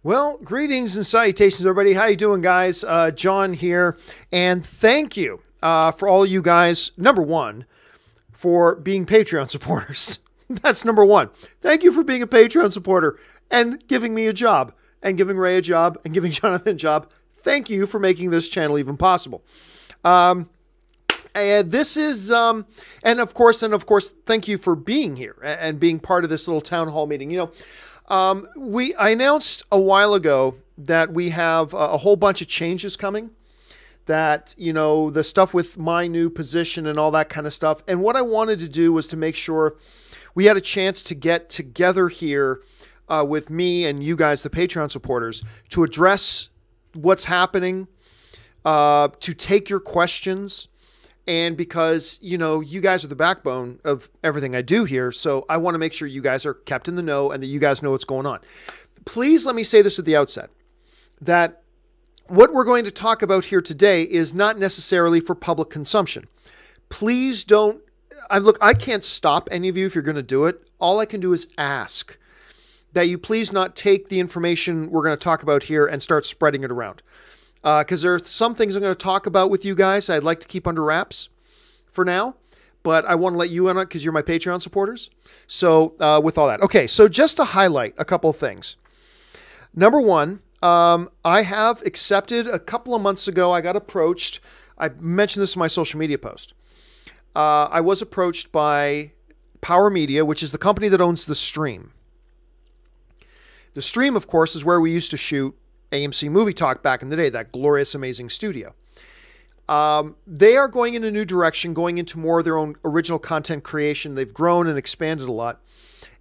Well, greetings and salutations, everybody. How you doing, guys? John here, and thank you for all you guys. Number one, for being Patreon supporters. That's number one. Thank you for being a Patreon supporter and giving me a job, and giving Ray a job, and giving Jonathan a job. Thank you for making this channel even possible. And this is, and of course, thank you for being here and being part of this little town hall meeting. You know. I announced a while ago that we have a whole bunch of changes coming, that, you know, the stuff with my new position and all that kind of stuff. And what I wanted to do was to make sure we had a chance to get together here with me and you guys, the Patreon supporters, to address what's happening, to take your questions. And because, you know, you guys are the backbone of everything I do here, so I want to make sure you guys are kept in the know and that you guys know what's going on. Please let me say this at the outset, that what we're going to talk about here today is not necessarily for public consumption. Please don't, I can't stop any of you if you're going to do it. All I can do is ask that you please not take the information we're going to talk about here and start spreading it around. Because there are some things I'm going to talk about with you guys I'd like to keep under wraps for now, but I want to let you in on it because you're my Patreon supporters. So with all that. Okay, so just to highlight a couple of things. Number one, I have accepted a couple of months ago, I got approached. I mentioned this in my social media post. I was approached by Power Media, which is the company that owns The Stream. The Stream, of course, is where we used to shoot AMC Movie Talk back in the day, that glorious, amazing studio. They are going in a new direction, going into more of their own original content creation. They've grown and expanded a lot.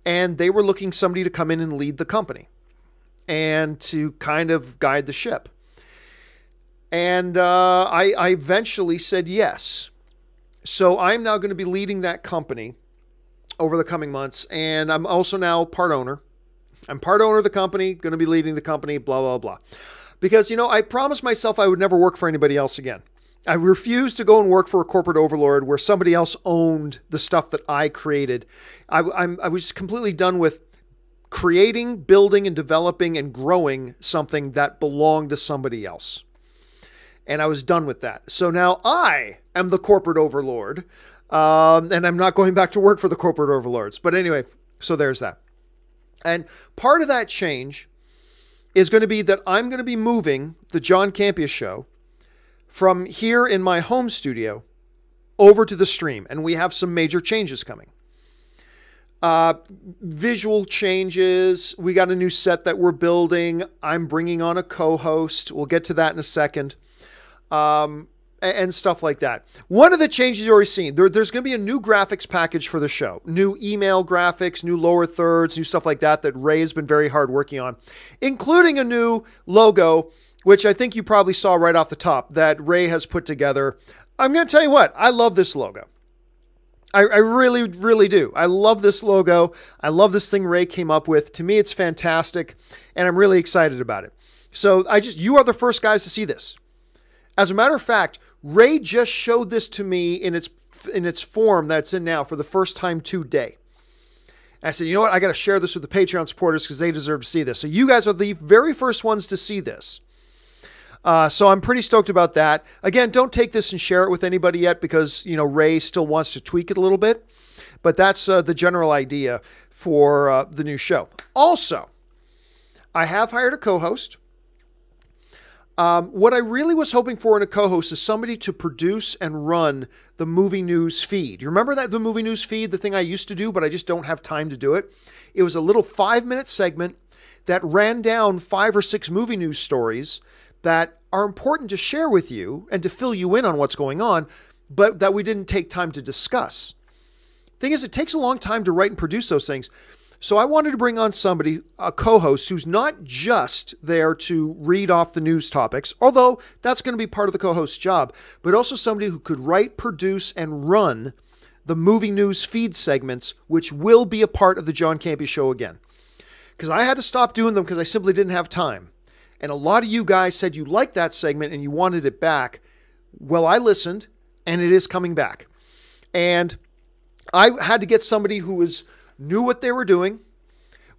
And they were looking somebody to come in and lead the company and to kind of guide the ship. And I eventually said yes. So I'm now going to be leading that company over the coming months. And I'm also now part owner. I'm part owner of the company, going to be leading the company, blah, blah, blah. Because, you know, I promised myself I would never work for anybody else again. I refused to go and work for a corporate overlord where somebody else owned the stuff that I created. I was completely done with creating, building, and developing and growing something that belonged to somebody else. And I was done with that. So now I am the corporate overlord, and I'm not going back to work for the corporate overlords. But anyway, so there's that. And part of that change is going to be that I'm going to be moving the John Campea Show from here in my home studio over to the Stream. And we have some major changes coming. Visual changes. We got a new set that we're building. I'm bringing on a co-host. We'll get to that in a second. And stuff like that. One of the changes you've already seen, there's going to be a new graphics package for the show. New email graphics, new lower thirds, new stuff like that Ray has been very hard working on, including a new logo, which I think you probably saw right off the top that Ray has put together. I'm going to tell you what, I love this logo. I really, really do. I love this logo. I love this thing Ray came up with. To me, it's fantastic, and I'm really excited about it. So you are the first guys to see this. As a matter of fact, Ray just showed this to me in its form that's in now for the first time today. I said, you know what? I got to share this with the Patreon supporters because they deserve to see this. So you guys are the very first ones to see this. So I'm pretty stoked about that. Again, don't take this and share it with anybody yet because, you know, Ray still wants to tweak it a little bit. But that's the general idea for the new show. Also, I have hired a co-host. What I really was hoping for in a co-host is somebody to produce and run the movie news feed. You remember the movie news feed, the thing I used to do, but I just don't have time to do it? It was a little 5-minute segment that ran down 5 or 6 movie news stories that are important to share with you and to fill you in on what's going on, but that we didn't take time to discuss. Thing is, it takes a long time to write and produce those things. So I wanted to bring on somebody, a co-host, who's not just there to read off the news topics, although that's going to be part of the co-host's job, but also somebody who could write, produce, and run the movie news feed segments, which will be a part of the John Campea Show again. Because I had to stop doing them because I simply didn't have time. And a lot of you guys said you liked that segment and you wanted it back. Well, I listened, and it is coming back. And I had to get somebody who knew what they were doing,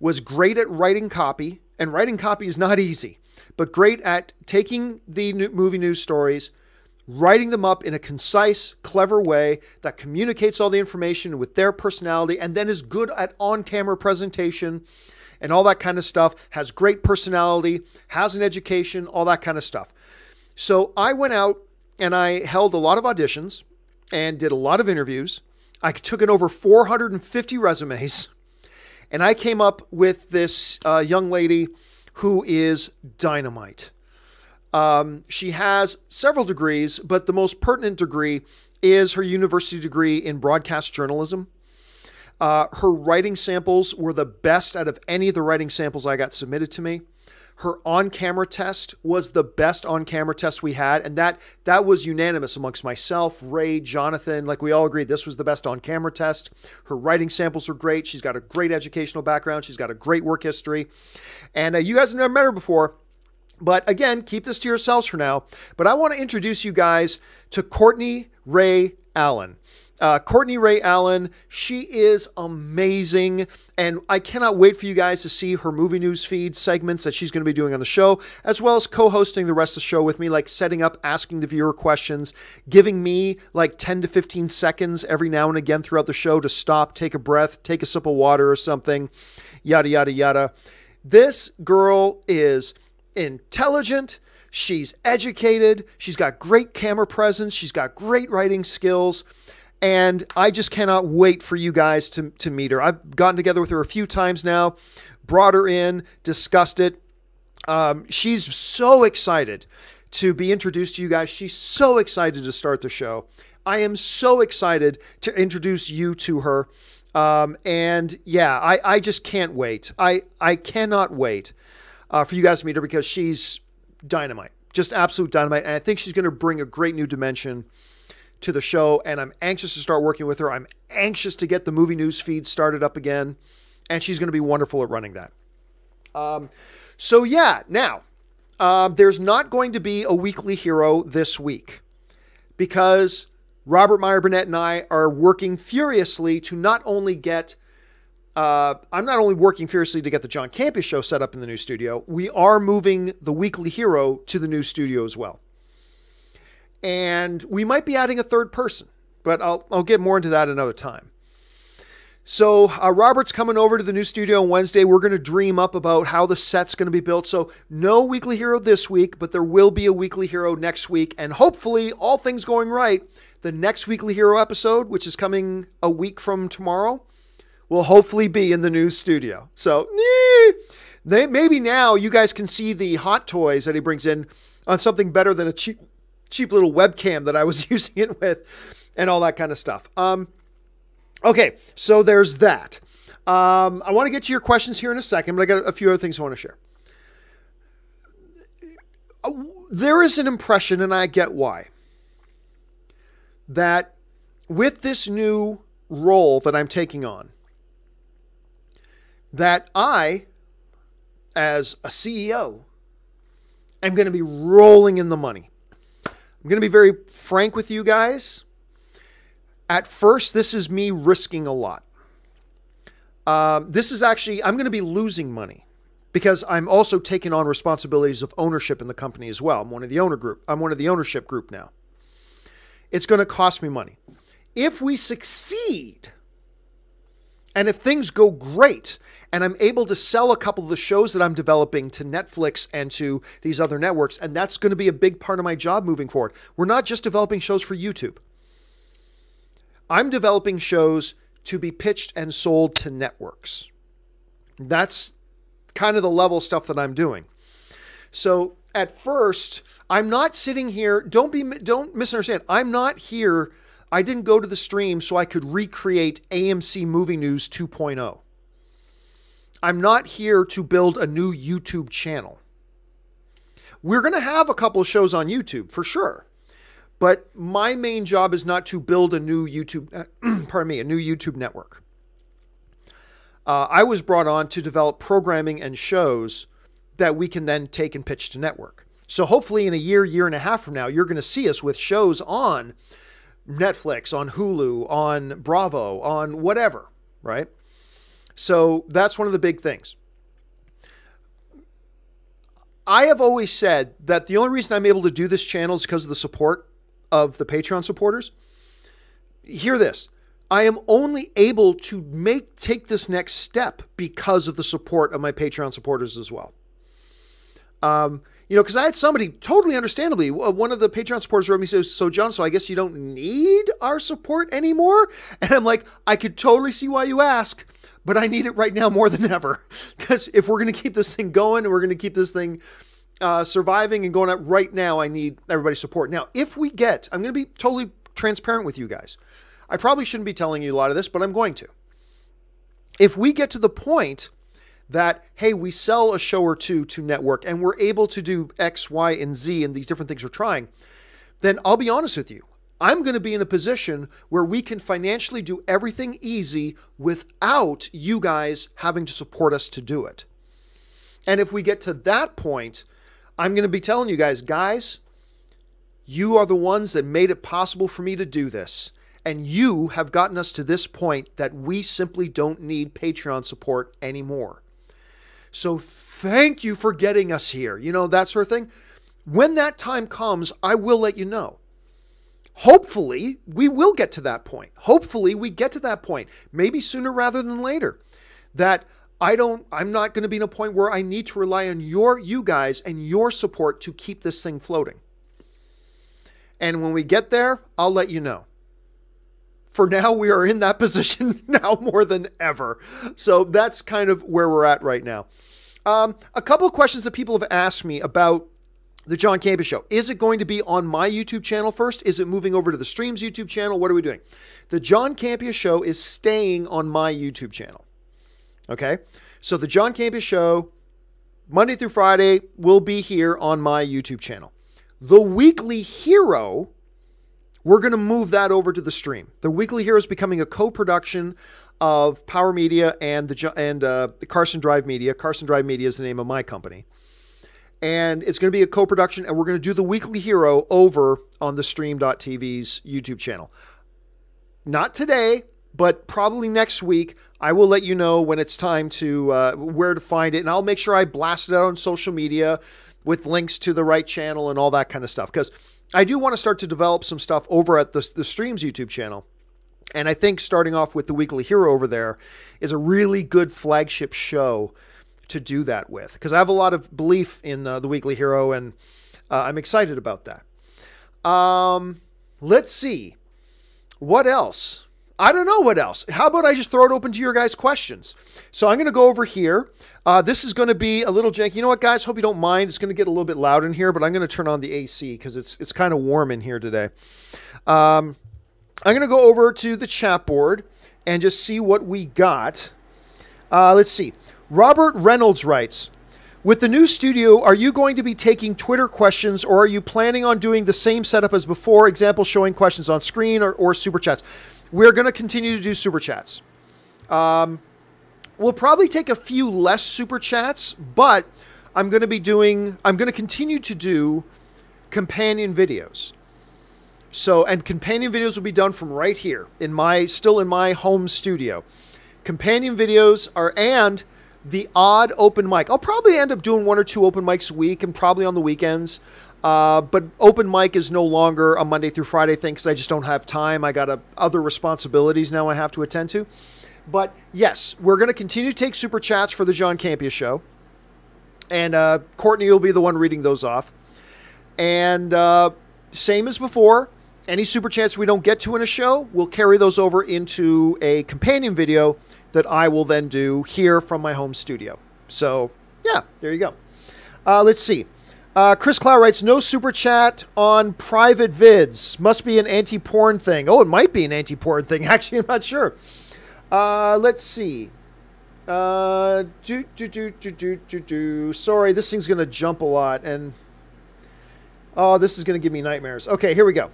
was great at writing copy, and writing copy is not easy, but great at taking the movie news stories, writing them up in a concise, clever way that communicates all the information with their personality, and then is good at on-camera presentation and all that kind of stuff, has great personality, has an education, all that kind of stuff. So I went out and I held a lot of auditions and did a lot of interviews. I took in over 450 resumes, and I came up with this young lady who is dynamite. She has several degrees, but the most pertinent degree is her university degree in broadcast journalism. Her writing samples were the best out of any of the writing samples I got submitted to me. Her on-camera test was the best on-camera test we had, and that was unanimous amongst myself, Ray, Jonathan. Like, we all agreed this was the best on-camera test. Her writing samples are great. She's got a great educational background. She's got a great work history. And you guys have never met her before, but again, keep this to yourselves for now. But I want to introduce you guys to Courtney Ray Allen. Courtney Ray Allen, she is amazing, and I cannot wait for you guys to see her movie news feed segments that she's going to be doing on the show, as well as co-hosting the rest of the show with me, like setting up, asking the viewer questions, giving me like 10 to 15 seconds every now and again throughout the show to stop, take a breath, take a sip of water or something, yada, yada, yada. This girl is intelligent. She's educated. She's got great camera presence. She's got great writing skills. And I just cannot wait for you guys to meet her. I've gotten together with her a few times now, brought her in, discussed it. She's so excited to be introduced to you guys. She's so excited to start the show. I am so excited to introduce you to her. And yeah, I just can't wait. I cannot wait for you guys to meet her, because she's dynamite, just absolute dynamite. And I think she's going to bring a great new dimension to the show, and I'm anxious to start working with her. I'm anxious to get the movie news feed started up again, and she's going to be wonderful at running that. So yeah, now, there's not going to be a weekly hero this week, because Robert Meyer Burnett and I are working furiously to not only get, I'm not only working furiously to get the John Campea show set up in the new studio, we are moving the weekly hero to the new studio as well. And we might be adding a third person, but I'll get more into that another time. So Robert's coming over to the new studio on Wednesday. We're going to dream up about how the set's going to be built. So no weekly hero this week, but there will be a weekly hero next week. And hopefully, all things going right, the next weekly hero episode, which is coming a week from tomorrow, will hopefully be in the new studio. So maybe now you guys can see the hot toys that he brings in on something better than a cheap little webcam that I was using it with and all that kind of stuff. Okay, so there's that. I want to get to your questions here in a second, but I got a few other things I want to share. There is an impression, and I get why, that with this new role that I'm taking on, that I, as a CEO, am going to be rolling in the money. I'm going to be very frank with you guys. At first, this is me risking a lot. This is actually, I'm going to be losing money, because I'm also taking on responsibilities of ownership in the company as well. I'm one of the ownership group now. It's going to cost me money. If we succeed, and if things go great, and I'm able to sell a couple of the shows that I'm developing to Netflix and to these other networks, and that's going to be a big part of my job moving forward. We're not just developing shows for YouTube. I'm developing shows to be pitched and sold to networks. That's kind of the level of stuff that I'm doing. So at first, I'm not sitting here. Don't misunderstand. I'm not here. I didn't go to the stream so I could recreate AMC Movie News 2.0. I'm not here to build a new YouTube channel. We're going to have a couple of shows on YouTube for sure. But my main job is not to build a new YouTube, a new YouTube network. I was brought on to develop programming and shows that we can then take and pitch to network. So hopefully in a year and a half from now, you're going to see us with shows on Netflix, on Hulu, on Bravo, on whatever, right? So that's one of the big things. I have always said that the only reason I'm able to do this channel is because of the support of the Patreon supporters. Hear this. I am only able to take this next step because of the support of my Patreon supporters as well. Because I had somebody, totally understandably, one of the Patreon supporters wrote me, says, so John, so I guess you don't need our support anymore? And I'm like, I could totally see why you ask, but I need it right now more than ever. Because if we're going to keep this thing going and we're going to keep this thing surviving and going out right now, I need everybody's support. Now, if we get, I'm going to be totally transparent with you guys. I probably shouldn't be telling you a lot of this, but I'm going to. If we get to the point that, hey, we sell a show or two to network and we're able to do X, Y, and Z and these different things we're trying, then I'll be honest with you. I'm going to be in a position where we can financially do everything easy without you guys having to support us to do it. And if we get to that point, I'm going to be telling you guys, you are the ones that made it possible for me to do this. And you have gotten us to this point that we simply don't need Patreon support anymore. So thank you for getting us here. You know, that sort of thing. When that time comes, I will let you know. Hopefully, we will get to that point. Hopefully, we get to that point. Maybe sooner rather than later. That I'm not going to be in a point where I need to rely on you guys and your support to keep this thing floating. And when we get there, I'll let you know. For now, we are in that position now more than ever. So that's kind of where we're at right now. A couple of questions that people have asked me about the John Campea Show. Is it going to be on my YouTube channel first? Is it moving over to the Streams YouTube channel? What are we doing? The John Campea Show is staying on my YouTube channel. Okay? So the John Campea Show, Monday through Friday, will be here on my YouTube channel. The Weekly Hero, we're going to move that over to the stream. The Weekly Hero is becoming a co-production of Power Media and the Carson Drive Media. Carson Drive Media is the name of my company. And it's going to be a co-production, and we're going to do the Weekly Hero over on the Stream.tv's YouTube channel. Not today, but probably next week. I will let you know when it's time to where to find it, and I'll make sure I blast it out on social media with links to the right channel and all that kind of stuff. Because I do want to start to develop some stuff over at the Streams YouTube channel. And I think starting off with the Weekly Hero over there is a really good flagship show to do that with. Because I have a lot of belief in the Weekly Hero, and I'm excited about that. Let's see. What else? I don't know what else. How about I just throw it open to your guys' questions? So I'm going to go over here. This is going to be a little janky. You know what, guys? Hope you don't mind. It's going to get a little bit loud in here, but I'm going to turn on the AC because it's kind of warm in here today. I'm going to go over to the chat board and just see what we got. Let's see. Robert Reynolds writes, with the new studio, are you going to be taking Twitter questions, or are you planning on doing the same setup as before? Example, showing questions on screen or super chats. We're going to continue to do super chats. We'll probably take a few less super chats, but I'm going to continue to do companion videos. And companion videos will be done from right here still in my home studio. Companion videos and the odd open mic. I'll probably end up doing 1 or 2 open mics a week, and probably on the weekends. But open mic is no longer a Monday through Friday thing because I just don't have time. I got other responsibilities now I have to attend to. But yes, we're going to continue to take super chats for the John Campea Show. And Courtney will be the one reading those off. And same as before, any super chats we don't get to in a show, we'll carry those over into a companion video that I will then do here from my home studio. So, yeah, there you go. Let's see. Chris Clow writes, no super chat on private vids. Must be an anti-porn thing. Oh, it might be an anti-porn thing. Actually, I'm not sure. Let's see. Sorry, this thing's going to jump a lot. And oh, this is going to give me nightmares. Okay, here we go.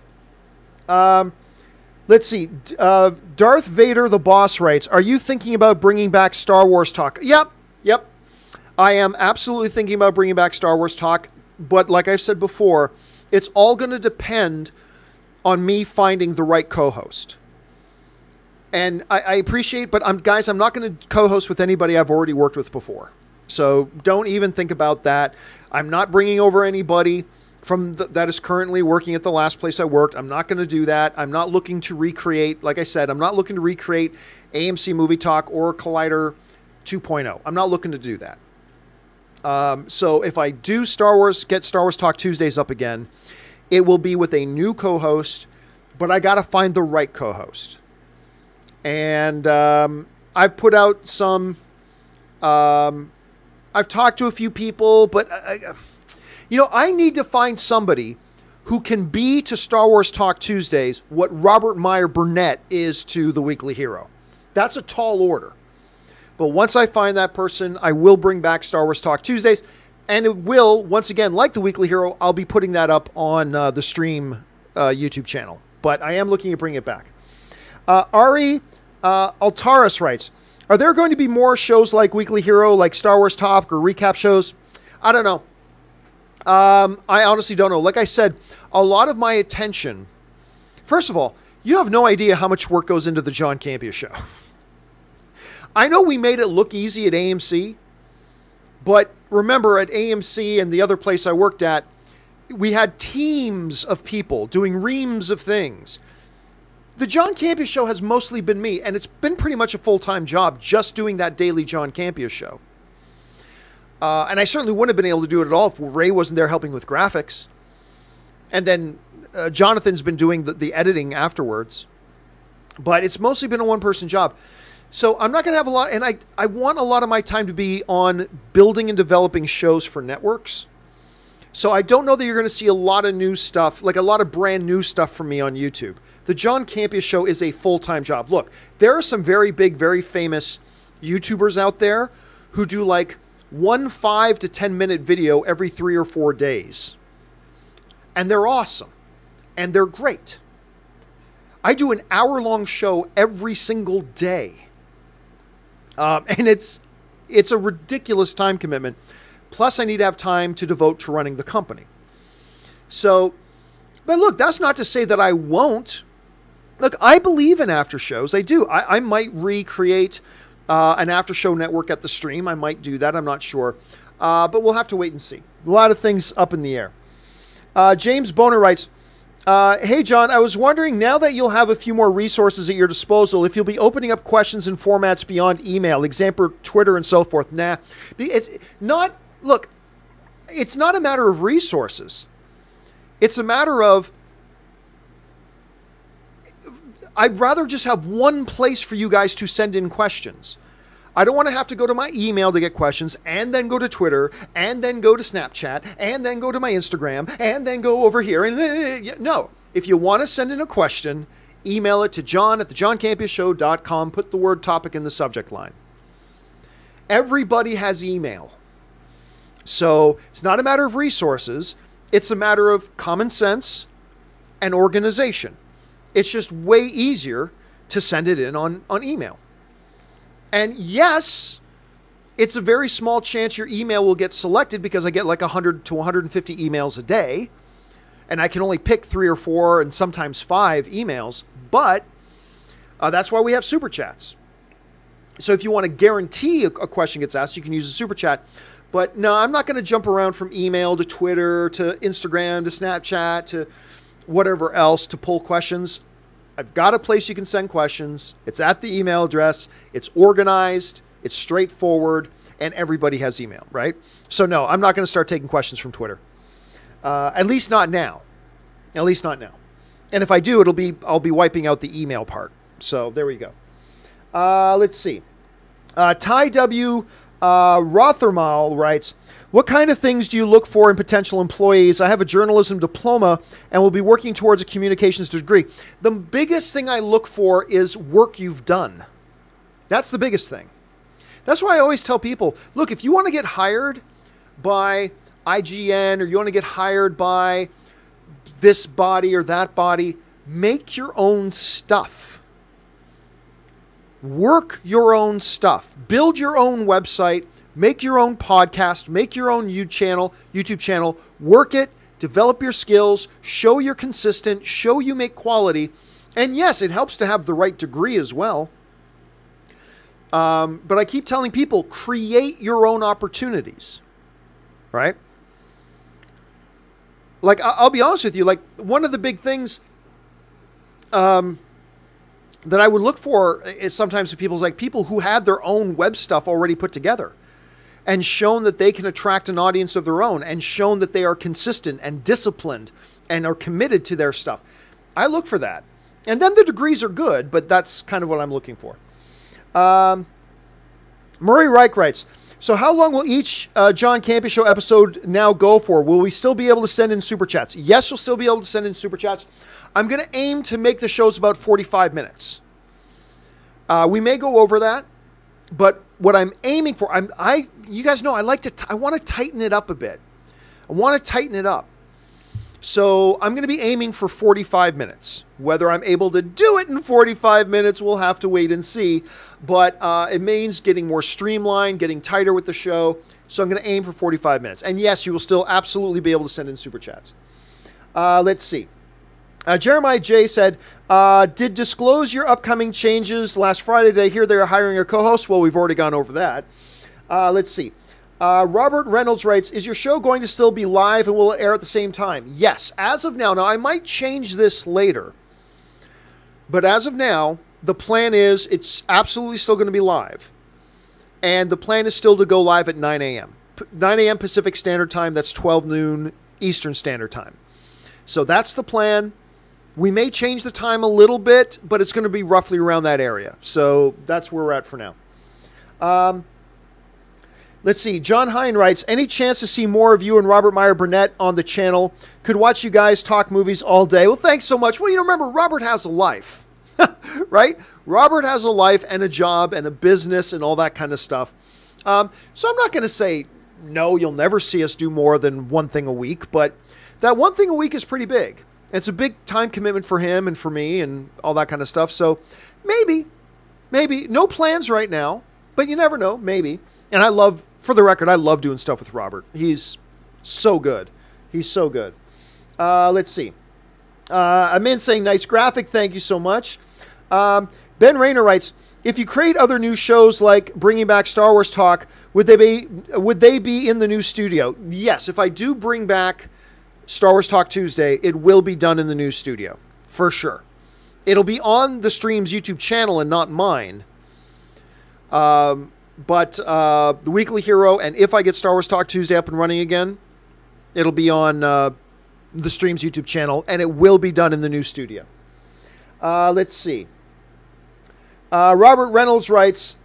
Let's see. Darth Vader the Boss writes, are you thinking about bringing back Star Wars talk? Yep. I am absolutely thinking about bringing back Star Wars talk. But like I've said before, it's all going to depend on me finding the right co-host. And I appreciate, but guys, I'm not going to co-host with anybody I've already worked with before. So don't even think about that. I'm not bringing over anybody that is currently working at the last place I worked. I'm not going to do that. I'm not looking to recreate, like I said, I'm not looking to recreate AMC Movie Talk or Collider 2.0. I'm not looking to do that. So if I do get Star Wars Talk Tuesdays up again, it will be with a new co-host, but I got to find the right co-host. And I've put out some, I've talked to a few people, but I need to find somebody who can be to Star Wars Talk Tuesdays what Robert Meyer Burnett is to The Weekly Hero. That's a tall order. But once I find that person, I will bring back Star Wars Talk Tuesdays. And it will, once again, like The Weekly Hero, I'll be putting that up on the Stream YouTube channel. But I am looking at bringing it back. Ari Altaris writes, are there going to be more shows like Weekly Hero, like Star Wars Talk or recap shows? I don't know. I honestly don't know. Like I said, a lot of my attention... First of all, you have no idea how much work goes into the John Campea show. I know we made it look easy at AMC, but remember at AMC and the other place I worked at, we had teams of people doing reams of things. The John Campea show has mostly been me, and it's been pretty much a full-time job just doing that daily John Campea show. And I certainly wouldn't have been able to do it at all if Ray wasn't there helping with graphics. And then Jonathan's been doing the editing afterwards. But it's mostly been a one-person job. So I'm not going to have a lot, and I want a lot of my time to be on building and developing shows for networks. So I don't know that you're going to see a lot of new stuff, like a lot of brand new stuff from me on YouTube. The John Campea show is a full-time job. Look, there are some very big, very famous YouTubers out there who do like one 5 to 10 minute video every 3 or 4 days. And they're awesome. And they're great. I do an hour-long show every single day. And it's a ridiculous time commitment. Plus, I need to have time to devote to running the company. So, but look, that's not to say that I won't. Look, I believe in after shows. I do. I might recreate an after show network at the Stream. I might do that. I'm not sure. But we'll have to wait and see. A lot of things up in the air. James Boner writes, hey, John, I was wondering, now that you'll have a few more resources at your disposal, if you'll be opening up questions in formats beyond email, example, Twitter and so forth. Nah, it's not, look, it's not a matter of resources. It's a matter of, I'd rather just have one place for you guys to send in questions. I don't want to have to go to my email to get questions and then go to Twitter and then go to Snapchat and then go to my Instagram and then go over here. And no, if you want to send in a question, email it to john@thejohncampeashow.com. Put the word topic in the subject line. Everybody has email. So it's not a matter of resources. It's a matter of common sense and organization. It's just way easier to send it in on email. And yes, it's a very small chance your email will get selected because I get like 100 to 150 emails a day. And I can only pick 3 or 4 and sometimes 5 emails. But that's why we have Super Chats. So if you want to guarantee a question gets asked, you can use a Super Chat. But no, I'm not going to jump around from email to Twitter to Instagram to Snapchat to whatever else to pull questions. I've got a place you can send questions. It's at the email address. It's organized. It's straightforward. And everybody has email, right? So no, I'm not going to start taking questions from Twitter. At least not now. At least not now. And if I do, I'll be wiping out the email part. So there we go. Let's see. Ty W. Rothermal writes, what kind of things do you look for in potential employees? I have a journalism diploma and will be working towards a communications degree. The biggest thing I look for is work you've done. That's the biggest thing. That's why I always tell people, look, if you want to get hired by IGN or you want to get hired by this body or that body, make your own stuff. Work your own stuff. Build your own website. Make your own podcast, make your own YouTube channel, work it, develop your skills, show you're consistent, show you make quality. And yes, it helps to have the right degree as well. But I keep telling people, create your own opportunities, right? Like, I'll be honest with you, like, one of the big things that I would look for is sometimes with people is like people who had their own web stuff already put together and shown that they can attract an audience of their own and shown that they are consistent and disciplined and are committed to their stuff. I look for that. And then the degrees are good, but that's kind of what I'm looking for. Murray Reich writes, so how long will each John Campea Show episode now go for? Will we still be able to send in super chats? Yes, you'll still be able to send in super chats. I'm going to aim to make the shows about 45 minutes. We may go over that, but what I'm aiming for, you guys know I want to tighten it up a bit. I want to tighten it up. So I'm going to be aiming for 45 minutes. Whether I'm able to do it in 45 minutes, we'll have to wait and see. But it means getting more streamlined, getting tighter with the show. So I'm going to aim for 45 minutes. And yes, you will still absolutely be able to send in super chats. Let's see. Jeremiah J. said, did disclose your upcoming changes last Friday. Did I hear they are hiring a co-host? Well, we've already gone over that. Let's see. Robert Reynolds writes, is your show going to still be live and will it air at the same time? Yes, as of now. Now, I might change this later. But as of now, the plan is it's absolutely still going to be live. And the plan is still to go live at 9 a.m. 9 a.m. Pacific Standard Time. That's 12 noon Eastern Standard Time. So that's the plan. We may change the time a little bit, but it's going to be roughly around that area. So that's where we're at for now. Let's see. John Hine writes, any chance to see more of you and Robert Meyer Burnett on the channel? Could watch you guys talk movies all day. Well, thanks so much. Well, remember, Robert has a life, right? Robert has a life and a job and a business and all that kind of stuff. So I'm not going to say, no, you'll never see us do more than one thing a week. But that one thing a week is pretty big. It's a big time commitment for him and for me and all that kind of stuff. So maybe, no plans right now, but you never know, maybe. And for the record, I love doing stuff with Robert. He's so good. He's so good. Let's see. Amin saying, nice graphic. Thank you so much. Ben Rayner writes, if you create other new shows like bringing back Star Wars Talk, would they be in the new studio? Yes, if I do bring back Star Wars Talk Tuesday, it will be done in the new studio, for sure. It'll be on the Stream's YouTube channel and not mine. But The Weekly Hero, and if I get Star Wars Talk Tuesday up and running again, it'll be on the Stream's YouTube channel, and it will be done in the new studio. Let's see. Robert Reynolds writes,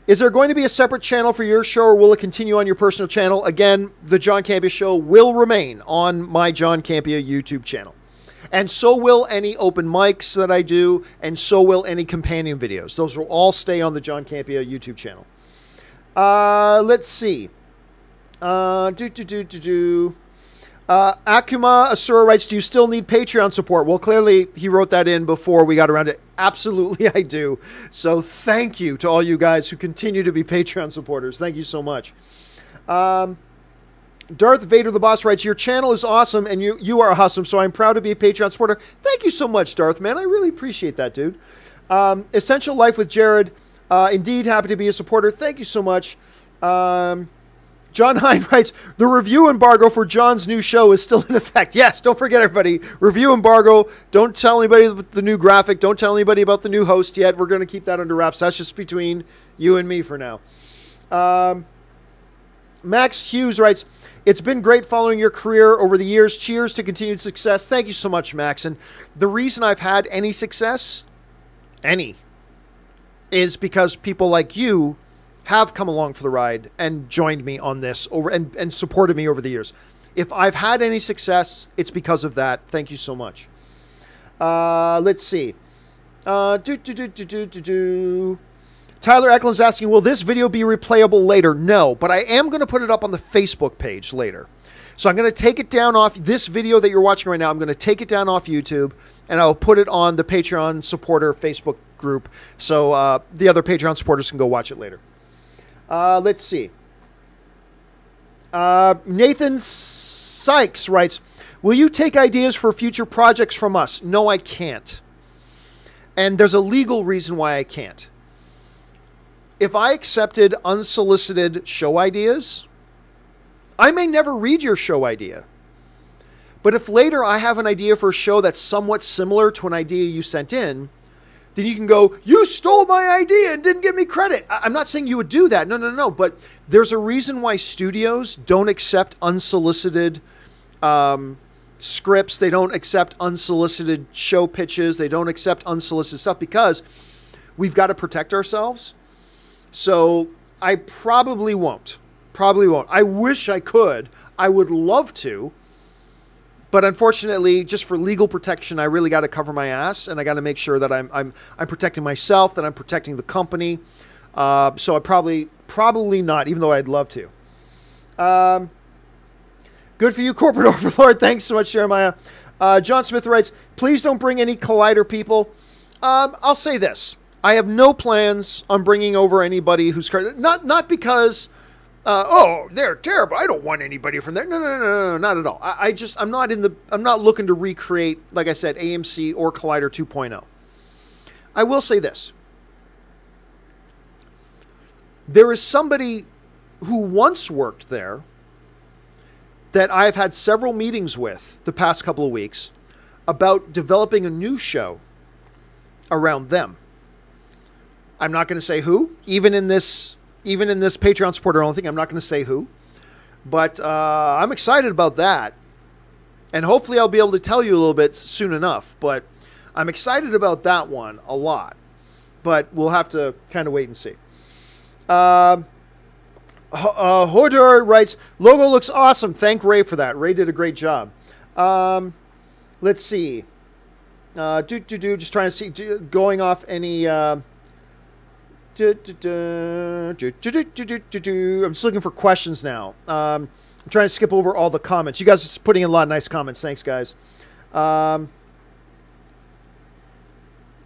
is there going to be a separate channel for your show, or will it continue on your personal channel? Again, the John Campea Show will remain on my John Campea YouTube channel. And so will any open mics that I do, and so will any companion videos. Those will all stay on the John Campea YouTube channel. Let's see. Akuma Asura writes, do you still need Patreon support? Well, clearly he wrote that in before we got around to it. Absolutely I do. So thank you to all you guys who continue to be Patreon supporters. Thank you so much. Darth Vader the Boss writes, your channel is awesome and you are awesome, so I'm proud to be a Patreon supporter. Thank you so much, Darth, man. I really appreciate that, dude. Essential Life with Jared. Indeed, happy to be a supporter. Thank you so much. John Hine writes, the review embargo for John's new show is still in effect. Yes, don't forget, everybody. Review embargo. Don't tell anybody about the new graphic. Don't tell anybody about the new host yet. We're going to keep that under wraps. That's just between you and me for now. Max Hughes writes, it's been great following your career over the years. Cheers to continued success. Thank you so much, Max. And the reason I've had any success, is because people like you have come along for the ride and joined me on this and supported me over the years. If I've had any success, it's because of that. Thank you so much. Let's see. Tyler Eklund's asking, will this video be replayable later? No, but I am going to put it up on the Facebook page later. So I'm going to take it down off this video that you're watching right now. I'm going to take it down off YouTube, and I'll put it on the Patreon supporter Facebook group so the other Patreon supporters can go watch it later. Let's see. Nathan Sykes writes, will you take ideas for future projects from us? No, I can't. And there's a legal reason why I can't. if I accepted unsolicited show ideas, I may never read your show idea. But if later I have an idea for a show that's somewhat similar to an idea you sent in, then you can go, you stole my idea and didn't give me credit. I'm not saying you would do that. No. But there's a reason why studios don't accept unsolicited scripts. They don't accept unsolicited show pitches. They don't accept unsolicited stuff because we've got to protect ourselves. So I probably won't. I wish I could. I would love to. But unfortunately, just for legal protection, I really got to cover my ass, and I got to make sure that I'm protecting myself, that I'm protecting the company. So I probably not, even though I'd love to. Good for you, corporate overlord. Thanks so much, Jeremiah. John Smith writes, please don't bring any Collider people. I'll say this: I have no plans on bringing over anybody who's not because. Oh, they're terrible. I don't want anybody from there. No, not at all. I'm not looking to recreate, like I said, AMC or Collider 2.0. I will say this. There is somebody who once worked there that I've had several meetings with the past couple of weeks about developing a new show around them. I'm not going to say who, even in this Patreon supporter only thing. I'm not going to say who, but I'm excited about that. And hopefully I'll be able to tell you a little bit soon enough, but I'm excited about that one a lot, but we'll have to kind of wait and see. Hodor writes, logo looks awesome. Thank Ray for that. Ray did a great job. Let's see. Just trying to see, going off any, I'm just looking for questions now. I'm trying to skip over all the comments. You guys are putting in a lot of nice comments. Thanks, guys.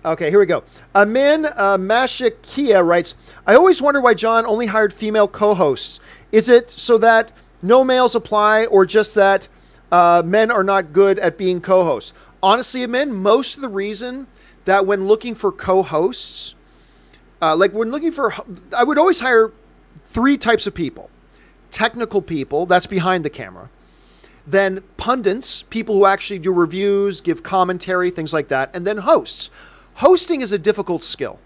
Okay, here we go. Amin Mashakia writes, I always wonder why John only hired female co-hosts. Is it so that no males apply or just that men are not good at being co-hosts? Honestly, Amin, most of the reason that when looking for co-hosts, I would always hire 3 types of people. Technical people, that's behind the camera. Then pundits, people who actually do reviews, give commentary, things like that. And then hosts. Hosting is a difficult skill.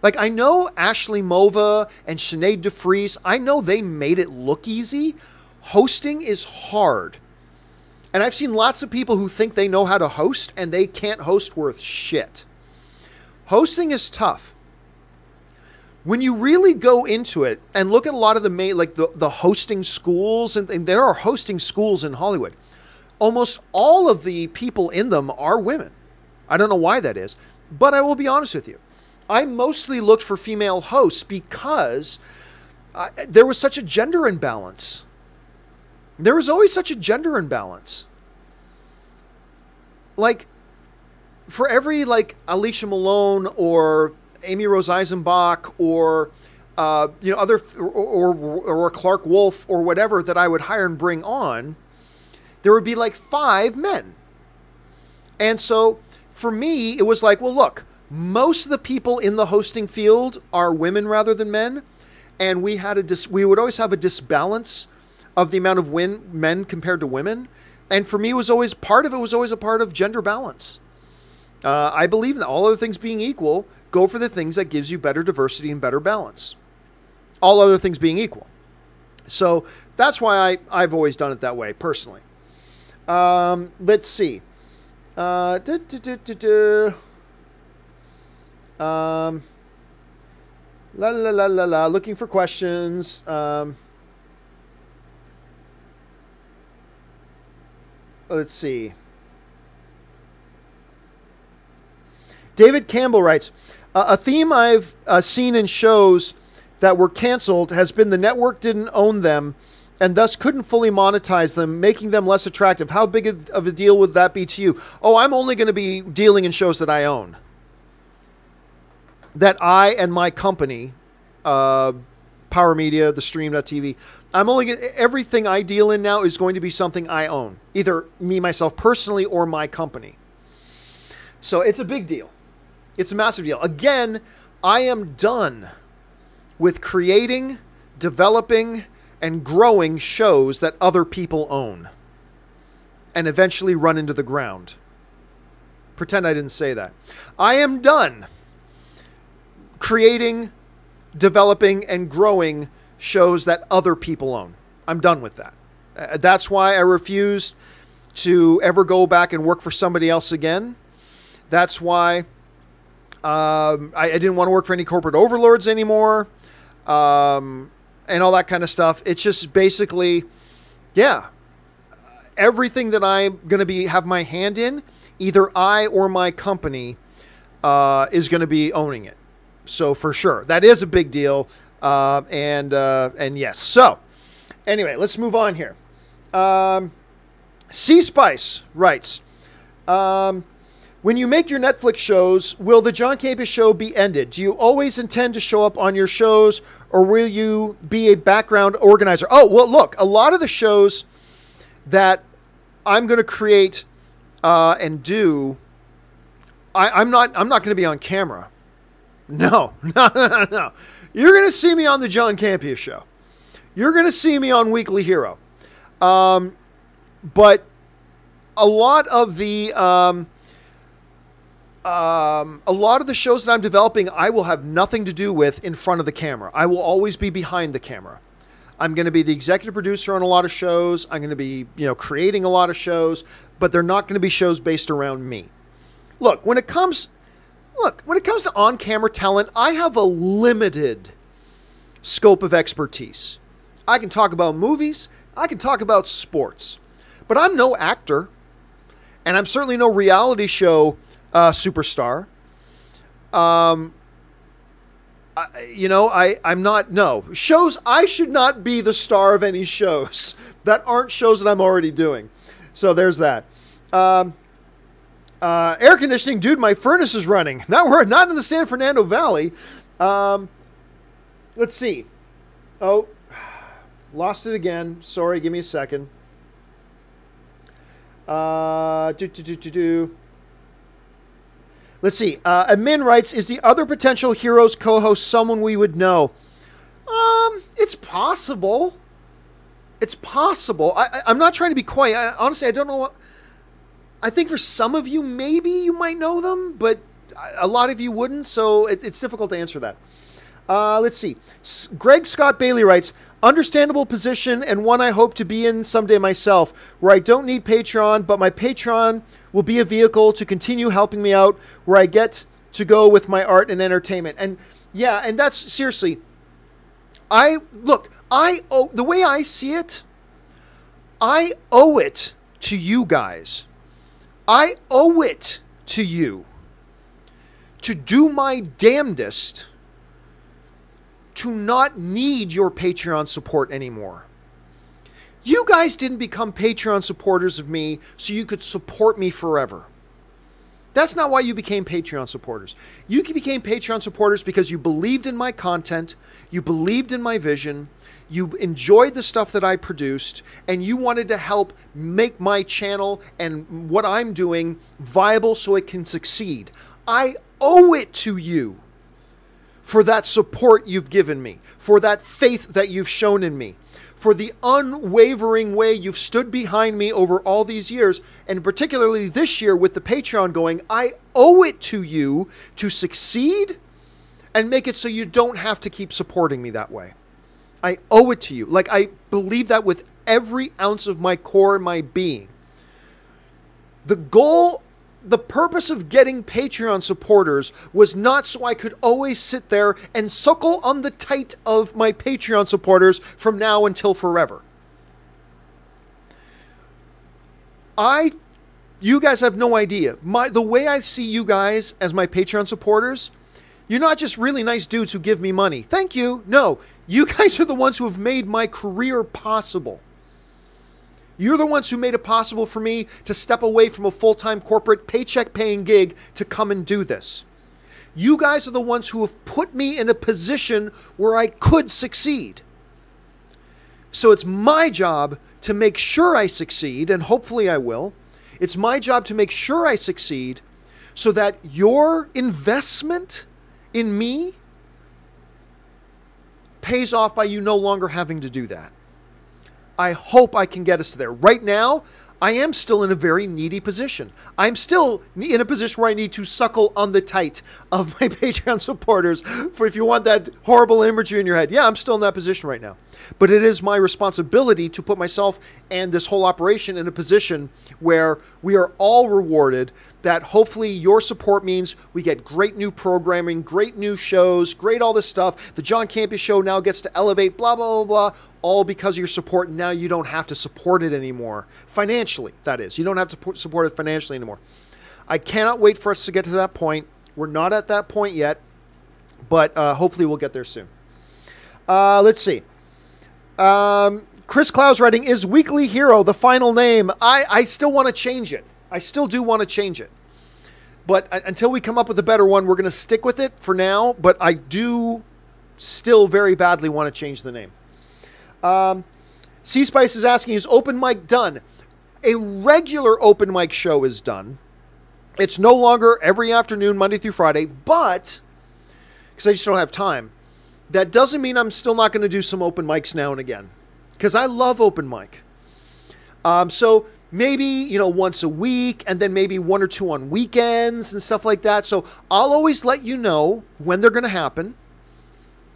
Like, I know Ashley Mova and Sinead DeFries, I know they made it look easy. Hosting is hard. And I've seen lots of people who think they know how to host, and they can't host worth shit. Hosting is tough. When you really go into it and look at a lot of the hosting schools, and there are hosting schools in Hollywood, almost all of the people in them are women. I don't know why that is, but I will be honest with you. I mostly looked for female hosts because there was such a gender imbalance. There was always such a gender imbalance. Like, for every, Alicia Malone or Amy Rose Eisenbach or other or Clark Wolf or whatever that I would hire and bring on, there would be 5 men. And so for me, it was well, look, most of the people in the hosting field are women rather than men, and we would always have a disbalance of the amount of men compared to women. And for me, it was always a part of gender balance. I believe that all other things being equal, go for the things that gives you better diversity and better balance. All other things being equal. So that's why I've always done it that way, personally. Let's see. Looking for questions. Let's see. David Campbell writes, a theme I've seen in shows that were canceled has been the network didn't own them and thus couldn't fully monetize them, making them less attractive. How big of a deal would that be to you? Oh, I'm only going to be dealing in shows that I own. That I and my company, Power Media, the Stream.tv, everything I deal in now is going to be something I own. Either me, myself personally, or my company. So it's a big deal. It's a massive deal. Again, I am done with creating, developing, and growing shows that other people own and eventually run into the ground. Pretend I didn't say that. I am done creating, developing, and growing shows that other people own. I'm done with that. That's why I refuse to ever go back and work for somebody else again. That's why I didn't want to work for any corporate overlords anymore, and all that kind of stuff. It's just basically, yeah, everything that I'm going to have my hand in, either I or my company is going to be owning it. So for sure, that is a big deal. And yes. So anyway, let's move on here. C-Spice writes, when you make your Netflix shows, will the John Campea Show be ended? Do you always intend to show up on your shows, or will you be a background organizer? Oh, well, look, a lot of the shows that I'm going to create and do, I'm not going to be on camera. No. You're going to see me on the John Campea Show. You're going to see me on Weekly Hero. But a lot of the shows that I'm developing, I will have nothing to do with in front of the camera. I will always be behind the camera. I'm going to be the executive producer on a lot of shows. I'm going to be, creating a lot of shows, but they're not going to be shows based around me. Look, when it comes to on-camera talent, I have a limited scope of expertise. I can talk about movies. I can talk about sports. But I'm no actor. And I'm certainly no reality show superstar. I'm not, no. Shows, I should not be the star of any shows that aren't shows that I'm already doing. So there's that. Air conditioning, dude, my furnace is running. We're not in the San Fernando Valley. Let's see. Oh, lost it again. Sorry, give me a second. Let's see. Amin writes, is the other potential Heroes co-host someone we would know? It's possible. It's possible. I'm not trying to be coy. Honestly, I don't know what... I think for some of you, maybe you might know them, but a lot of you wouldn't, so it's difficult to answer that. Let's see. Greg Scott Bailey writes, understandable position and one I hope to be in someday myself, where I don't need Patreon, but my Patreon will be a vehicle to continue helping me out, where I get to go with my art and entertainment. And yeah, and that's seriously, the way I see it, I owe it to you guys. I owe it to you to do my damnedest to not need your Patreon support anymore. You guys didn't become Patreon supporters of me so you could support me forever. That's not why you became Patreon supporters. You became Patreon supporters because you believed in my content, you believed in my vision, you enjoyed the stuff that I produced, and you wanted to help make my channel and what I'm doing viable so it can succeed. I owe it to you for that support you've given me, for that faith that you've shown in me, for the unwavering way you've stood behind me over all these years, and particularly this year with the Patreon going. I owe it to you to succeed and make it so you don't have to keep supporting me that way. I owe it to you. Like, I believe that with every ounce of my core and my being. The goal, the purpose of getting Patreon supporters was not so I could always sit there and suckle on the tight of my Patreon supporters from now until forever. You guys have no idea. The way I see you guys as my Patreon supporters, you're not just really nice dudes who give me money. Thank you. No, you guys are the ones who have made my career possible. You're the ones who made it possible for me to step away from a full-time corporate paycheck-paying gig to come and do this. You guys are the ones who have put me in a position where I could succeed. So it's my job to make sure I succeed, and hopefully I will. It's my job to make sure I succeed so that your investment in me pays off by you no longer having to do that. I hope I can get us there. Right now, I am still in a very needy position. I'm still in a position where I need to suckle on the tight of my Patreon supporters for if you want that horrible imagery in your head. Yeah, I'm still in that position right now. But it is my responsibility to put myself and this whole operation in a position where we are all rewarded, that hopefully your support means we get great new programming, great new shows, great all this stuff. The John Campea Show now gets to elevate, blah, blah, blah, blah, all because of your support. Now you don't have to support it anymore. Financially, that is. You don't have to support it financially anymore. I cannot wait for us to get to that point. We're not at that point yet, but hopefully we'll get there soon. Let's see. Chris Clow's writing, is Weekly Hero the final name? I still want to change it. I still do want to change it. But until we come up with a better one, we're going to stick with it for now. But I do still very badly want to change the name. C-Spice is asking, is open mic done? A regular open mic show is done. It's no longer every afternoon, Monday through Friday, but, because I just don't have time, that doesn't mean I'm still not going to do some open mics now and again, because I love open mic. So maybe, once a week, and then maybe 1 or 2 on weekends and stuff like that. So I'll always let you know when they're going to happen.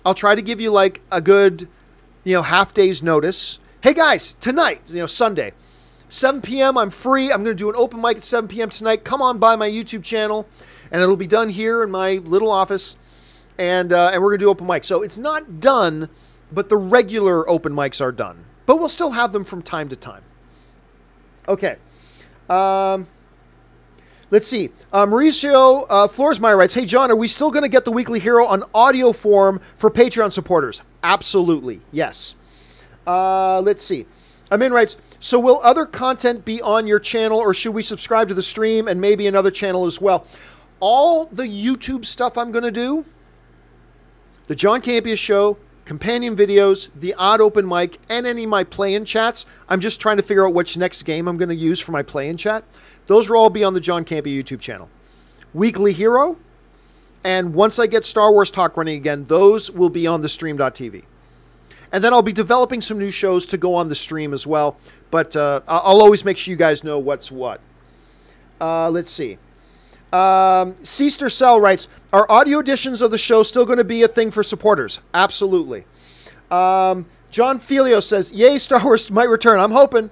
I'll try to give you like a good, half day's notice. Hey guys, tonight, Sunday, 7 p.m. I'm free. I'm going to do an open mic at 7 p.m. tonight. Come on by my YouTube channel, and it'll be done here in my little office. And we're going to do open mic. So it's not done, but the regular open mics are done. But we'll still have them from time to time. Okay. Let's see. Mauricio Floresmeyer writes, hey, John, are we still going to get the Weekly Hero on audio form for Patreon supporters? Absolutely. Yes. Let's see. Amin writes, so will other content be on your channel, or should we subscribe to the stream and maybe another channel as well? All the YouTube stuff I'm going to do, the John Campea Show, companion videos, the odd open mic, and any of my play-in chats. I'm just trying to figure out which next game I'm going to use for my play-in chat. Those will all be on the John Campea YouTube channel. Weekly Hero, and once I get Star Wars Talk running again, those will be on the stream.tv. And then I'll be developing some new shows to go on the stream as well. But I'll always make sure you guys know what's what. Let's see. Seaster Cell writes, are audio editions of the show still going to be a thing for supporters? Absolutely. John Filio says, yay, Star Wars might return. I'm hoping.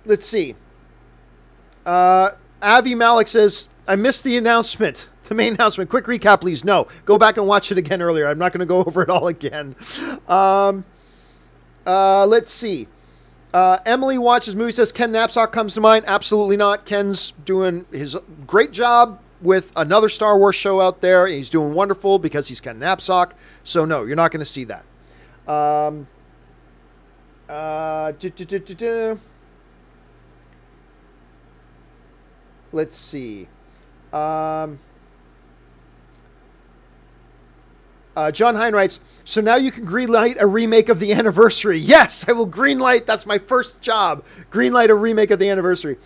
Let's see. Avi Malik says, I missed the announcement. The main announcement. Quick recap, please. No. Go back and watch it again earlier. I'm not going to go over it all again. Let's see. Emily watches movie, says Ken Knapsack comes to mind. Absolutely not. Ken's doing his great job with another Star Wars show out there. And he's doing wonderful because he's Ken Knapsack. So no, you're not going to see that. Let's see. John Hine writes, so now you can greenlight a remake of The Anniversary. Yes, I will greenlight. That's my first job. Greenlight a remake of The Anniversary.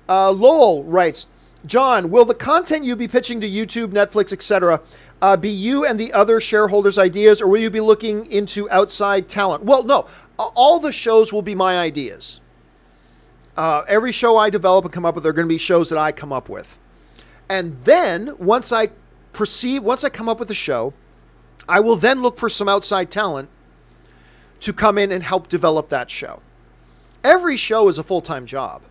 Lowell writes, John, will the content you be pitching to YouTube, Netflix, etc., be you and the other shareholders' ideas, or will you be looking into outside talent? Well, no. All the shows will be my ideas. Every show I develop and come up with are going to be shows that I come up with. And then, once I come up with a show, I will then look for some outside talent to come in and help develop that show. Every show is a full-time job.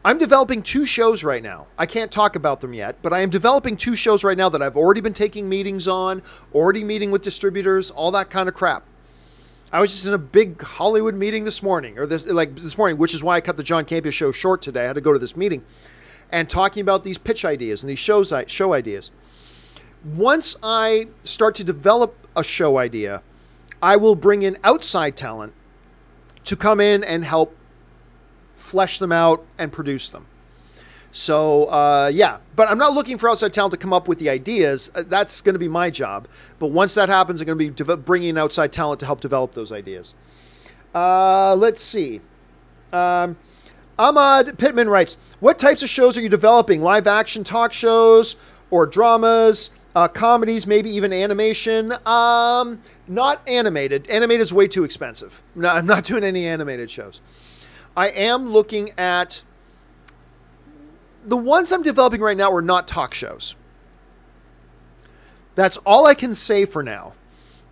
I'm developing 2 shows right now. I can't talk about them yet, but I am developing 2 shows right now that I've already been taking meetings on, already meeting with distributors, all that kind of crap. I was just in a big Hollywood meeting this morning, which is why I cut the John Campea Show short today. I had to go to this meeting and talking about these pitch ideas and these show ideas. Once I start to develop a show idea, I will bring in outside talent to come in and help flesh them out and produce them. So, yeah. But I'm not looking for outside talent to come up with the ideas. That's going to be my job. But once that happens, I'm going to be bringing in outside talent to help develop those ideas. Let's see. Ahmad Pittman writes, what types of shows are you developing? Live action talk shows or dramas? Comedies, maybe even animation. Not animated. Animated is way too expensive. No, I'm not doing any animated shows. I am looking at... The ones I'm developing right now are not talk shows. That's all I can say for now.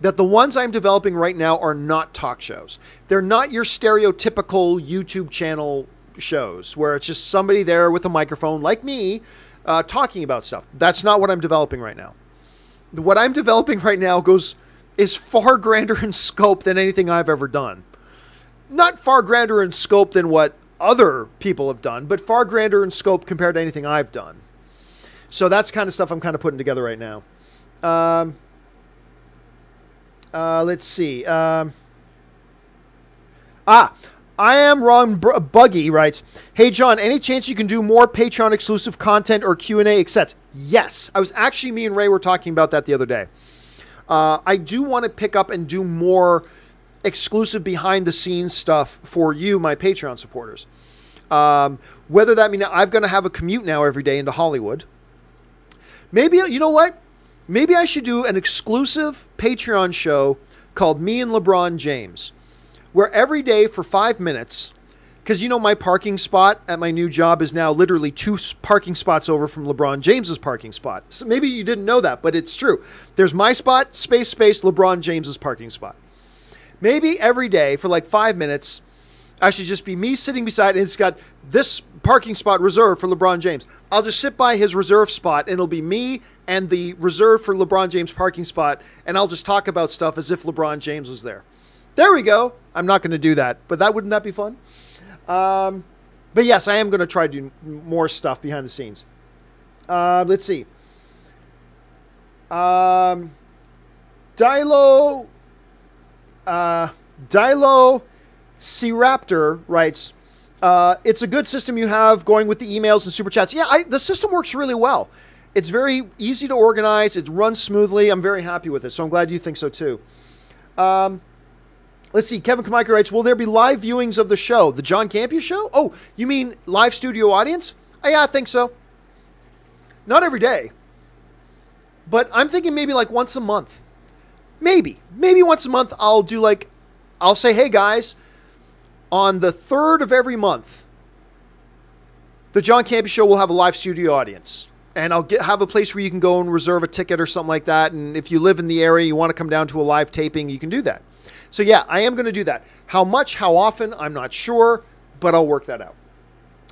That the ones I'm developing right now are not talk shows. They're not your stereotypical YouTube channel shows where it's just somebody there with a microphone like me talking about stuff. That's not what I'm developing right now. What I'm developing right now is far grander in scope than anything I've ever done. Not far grander in scope than what other people have done, but far grander in scope compared to anything I've done. So that's kind of stuff I'm kind of putting together right now. Let's see. I am wrong. Buggy writes, "Hey John, any chance you can do more Patreon exclusive content or Q&A, etc.?" Yes. Me and Ray were talking about that the other day. I do want to pick up and do more exclusive behind the scenes stuff for you, my Patreon supporters. Whether that means I'm going to have a commute now every day into Hollywood. Maybe, you know what? Maybe I should do an exclusive Patreon show called Me and LeBron James, where every day for 5 minutes, because you know my parking spot at my new job is now literally 2 parking spots over from LeBron James's parking spot. So maybe you didn't know that, but it's true. There's my spot, space, LeBron James's parking spot. Maybe every day for like 5 minutes, I should just be me sitting beside, and it's got this parking spot reserved for LeBron James. I'll just sit by his reserve spot, and it'll be me and the reserve for LeBron James parking spot, and I'll just talk about stuff as if LeBron James was there. There we go. I'm not going to do that, but wouldn't that be fun? But yes, I am going to try to do more stuff behind the scenes. Let's see. Dilo C-Raptor writes, it's a good system you have going with the emails and super chats. Yeah, the system works really well. It's very easy to organize. It runs smoothly. I'm very happy with it, so I'm glad you think so too. Let's see. Kevin Kamiker writes, will there be live viewings of the show? The John Campea show? Oh, you mean live studio audience? Oh, yeah, I think so. Not every day. But I'm thinking maybe like once a month. Maybe once a month I'll say, hey guys, on the 3rd of every month, the John Campea Show will have a live studio audience. And I'll have a place where you can go and reserve a ticket or something like that. And if you live in the area, you want to come down to a live taping, you can do that. So yeah, I am going to do that. How much, how often, I'm not sure, but I'll work that out.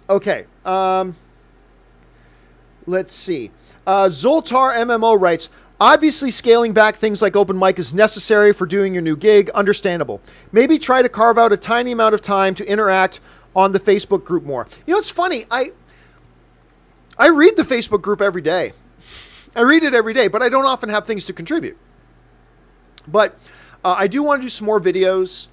Okay. Let's see. Zoltar MMO writes, obviously scaling back things like open mic is necessary for doing your new gig. Understandable. Maybe try to carve out a tiny amount of time to interact on the Facebook group more. You know, it's funny. I read the Facebook group every day. I read it every day, but I don't often have things to contribute. But I do want to do some more videos,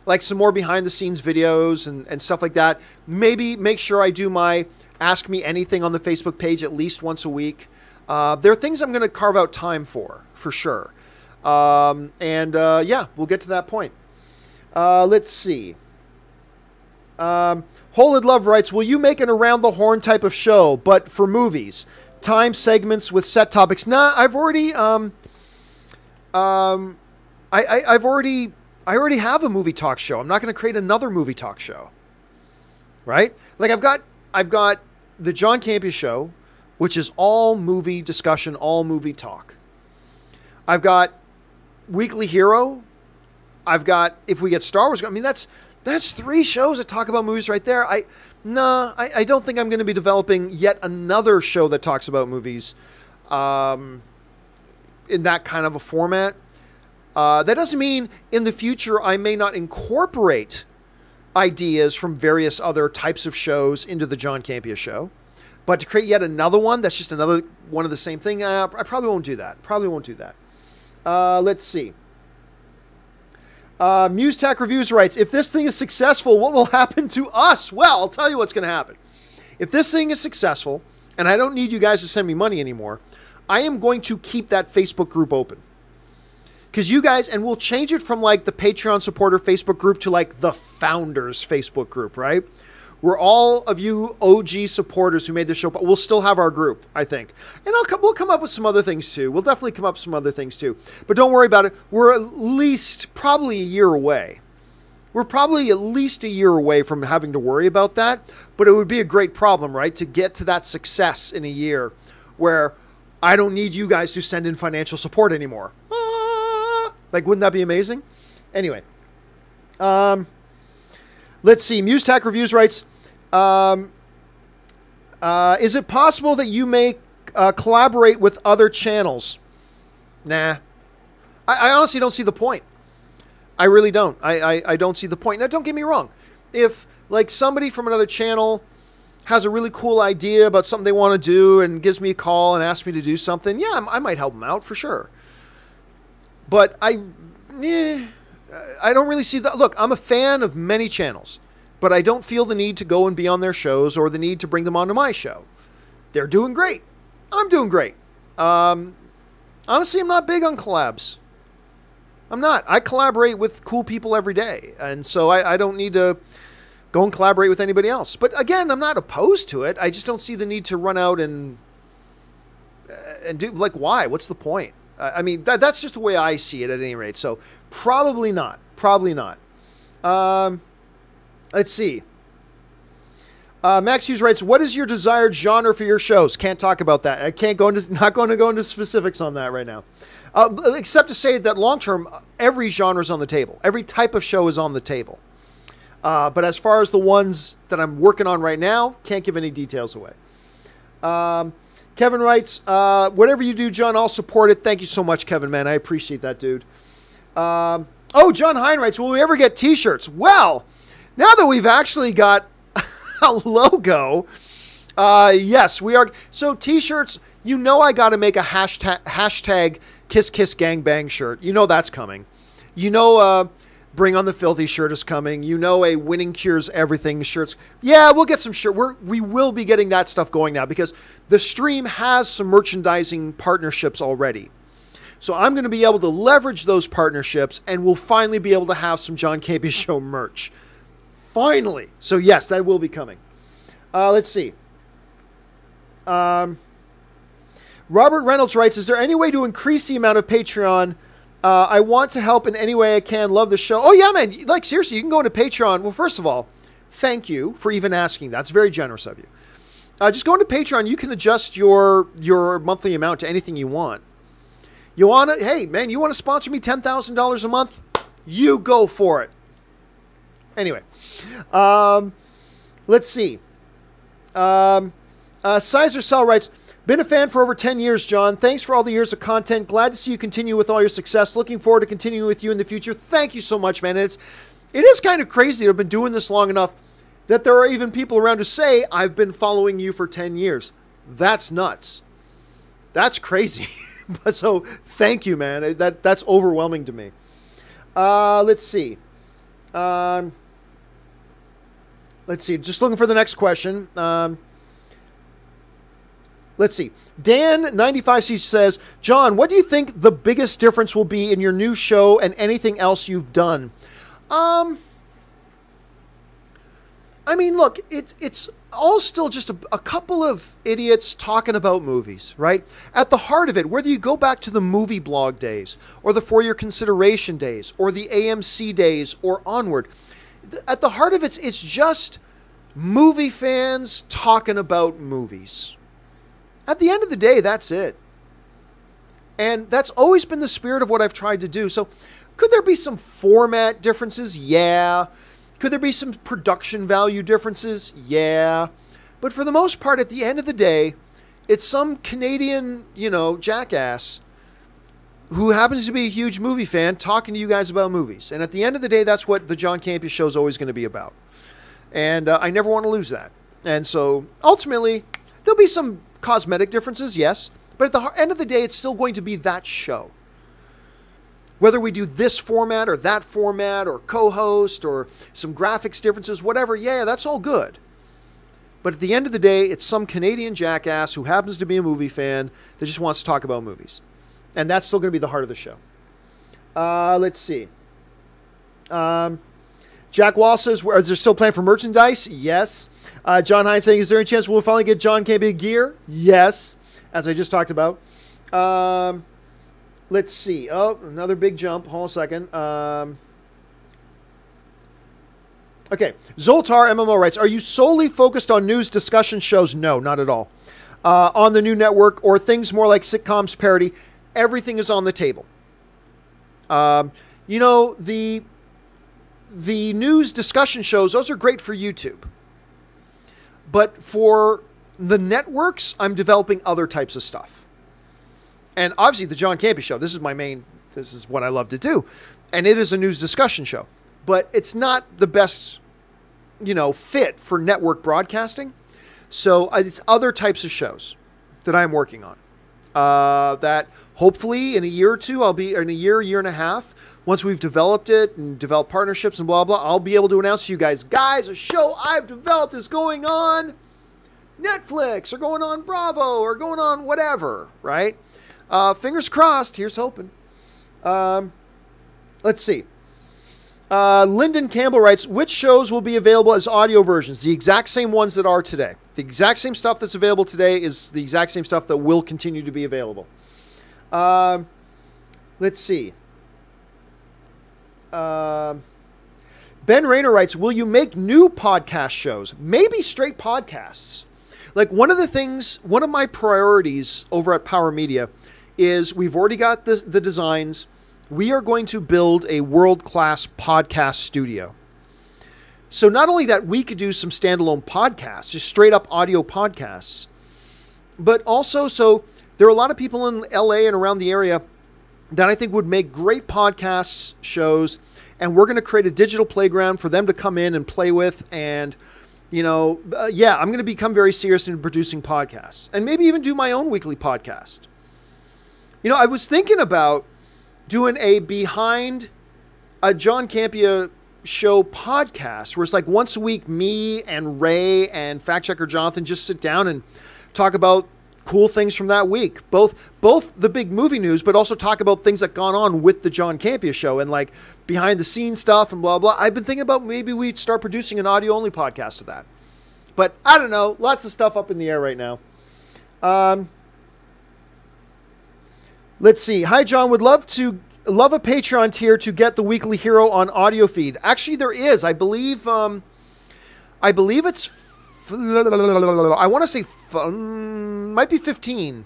like some more behind the scenes videos and stuff like that. Maybe make sure I do my Ask Me Anything on the Facebook page at least once a week. There are things I'm going to carve out time for sure. Yeah, we'll get to that point. Let's see. Holid Love writes, will you make an around the horn type of show, but for movies? Time segments with set topics? Nah, I've already, I already have a movie talk show. I'm not going to create another movie talk show. Right? Like I've got the John Campea Show, which is all movie discussion, all movie talk. I've got Weekly Hero. I've got If We Get Star Wars. I mean, that's 3 shows that talk about movies right there. I don't think I'm going to be developing yet another show that talks about movies in that kind of a format. That doesn't mean in the future I may not incorporate ideas from various other types of shows into the John Campea Show. But to create yet another one that's just another one of the same thing, I probably won't do that. Let's see. Muse Tech Reviews writes, if this thing is successful, what will happen to us? Well, I'll tell you what's going to happen. If this thing is successful, and I don't need you guys to send me money anymore, I am going to keep that Facebook group open. Because you guys, and we'll change it from like the Patreon supporter Facebook group to like the founders Facebook group, right? We're all of you OG supporters who made the show, but we'll still have our group, I think. And we'll come up with some other things too. We'll definitely come up with some other things too. But don't worry about it. We're at least probably a year away. We're probably at least a year away from having to worry about that. But it would be a great problem, right? To get to that success in a year where I don't need you guys to send in financial support anymore. Like, wouldn't that be amazing? Anyway. Let's see. MuseTac Reviews writes, is it possible that you may collaborate with other channels? Nah. I honestly don't see the point. I really don't. I don't see the point. Now, don't get me wrong. If, like, somebody from another channel has a really cool idea about something they want to do and gives me a call and asks me to do something, yeah, I might help them out for sure. But I don't really see that. Look, I'm a fan of many channels, but I don't feel the need to go and be on their shows or the need to bring them onto my show. They're doing great. I'm doing great. Honestly, I'm not big on collabs. I'm not. I collaborate with cool people every day, and so I don't need to go and collaborate with anybody else. But again, I'm not opposed to it. I just don't see the need to run out and do, like, why? What's the point? I mean, that's just the way I see it at any rate. So probably not. Probably not. Let's see. Max Hughes writes, what is your desired genre for your shows? Can't talk about that. I can't go into, not going to go into specifics on that right now. Except to say that long term, every genre is on the table. Every type of show is on the table. But as far as the ones that I'm working on right now, can't give any details away. Kevin writes, whatever you do, John, I'll support it. Thank you so much, Kevin, man. I appreciate that, dude. John Hine writes, will we ever get t-shirts? Well, now that we've actually got a logo, yes, we are. So t-shirts, you know, I got to make a hashtag Kiss Kiss Gang Bang shirt. You know that's coming. You know, Bring on the Filthy shirt is coming. You know, a Winning Cures Everything shirts. Yeah, we'll get some shirt. We will be getting that stuff going now because the stream has some merchandising partnerships already. So I'm going to be able to leverage those partnerships, and we'll finally be able to have some John Campea Show merch. Finally. So yes, that will be coming. Let's see. Robert Reynolds writes, is there any way to increase the amount of Patreon? I want to help in any way I can. Love the show. Oh, yeah, man. Like, seriously, you can go into Patreon. Well, first of all, thank you for even asking. That's very generous of you. Just go into Patreon. You can adjust your monthly amount to anything you want. You want to, hey, man, you want to sponsor me $10,000 a month? You go for it. Anyway, let's see. Sizer Cell writes, been a fan for over 10 years, John. Thanks for all the years of content. Glad to see you continue with all your success. Looking forward to continuing with you in the future. Thank you so much, man. It is kind of crazy to have been doing this long enough that there are even people around who say, I've been following you for 10 years. That's nuts. That's crazy. So thank you, man. That's overwhelming to me. Let's see. Let's see. Just looking for the next question. Let's see. Dan95C says, John, what do you think the biggest difference will be in your new show and anything else you've done? I mean, look, it's all still just a couple of idiots talking about movies, right? At the heart of it, whether you go back to the movie blog days or the For Your Consideration days or the AMC days or onward, at the heart of it, it's just movie fans talking about movies. At the end of the day, that's it. And that's always been the spirit of what I've tried to do. So could there be some format differences? Yeah. Could there be some production value differences? Yeah. But for the most part, at the end of the day, it's some Canadian, jackass who happens to be a huge movie fan talking to you guys about movies. And at the end of the day, that's what the John Campea Show is always going to be about. And I never want to lose that. And so ultimately, there'll be some cosmetic differences, yes. But at the end of the day, it's still going to be that show. Whether we do this format or that format or co-host or some graphics differences, whatever, yeah, that's all good. But at the end of the day, it's some Canadian jackass who happens to be a movie fan that just wants to talk about movies. And that's still going to be the heart of the show. Let's see. Jack Wall says, is there still plan for merchandise? Yes. John Hines saying, is there any chance we'll finally get John Campea gear? Yes, as I just talked about. Let's see. Oh, another big jump. Hold on a second. Okay. Zoltar MMO writes, are you solely focused on news discussion shows? No, not at all. On the new network or things more like sitcoms, parody, everything is on the table. You know, the news discussion shows, those are great for YouTube. But for the networks, I'm developing other types of stuff. And obviously the John Campea Show, this is what I love to do. And it is a news discussion show. But it's not the best, fit for network broadcasting. So it's other types of shows that I'm working on. That hopefully in a year or two, in a year and a half, once we've developed it and developed partnerships and blah, blah, I'll be able to announce to you guys, a show I've developed is going on Netflix or going on Bravo or going on whatever, right? Fingers crossed. Here's hoping. Let's see. Lyndon Campbell writes, which shows will be available as audio versions? The exact same ones that are today. The exact same stuff that's available today is the exact same stuff that will continue to be available. Let's see. Ben Rayner writes, will you make new podcast shows? Maybe straight podcasts. Like one of my priorities over at Power Media is we've already got the designs. We are going to build a world-class podcast studio. So not only that we could do some standalone podcasts, just straight up audio podcasts, but also, so there are a lot of people in LA and around the area that I think would make great podcast shows, and we're going to create a digital playground for them to come in and play with. And, I'm going to become very serious in producing podcasts and maybe even do my own weekly podcast. I was thinking about doing a behind a John Campea Show podcast where it's like once a week, me and Ray and fact checker Jonathan just sit down and talk about cool things from that week. Both the big movie news, but also talk about things that gone on with the John Campea Show and like behind the scenes stuff and blah, blah. I've been thinking about maybe we'd start producing an audio only podcast of that. But I don't know. Lots of stuff up in the air right now. Let's see. Hi, John. Would love a Patreon tier to get the Weekly Hero on audio feed. Actually, there is. I believe it's. I want to say might be 15.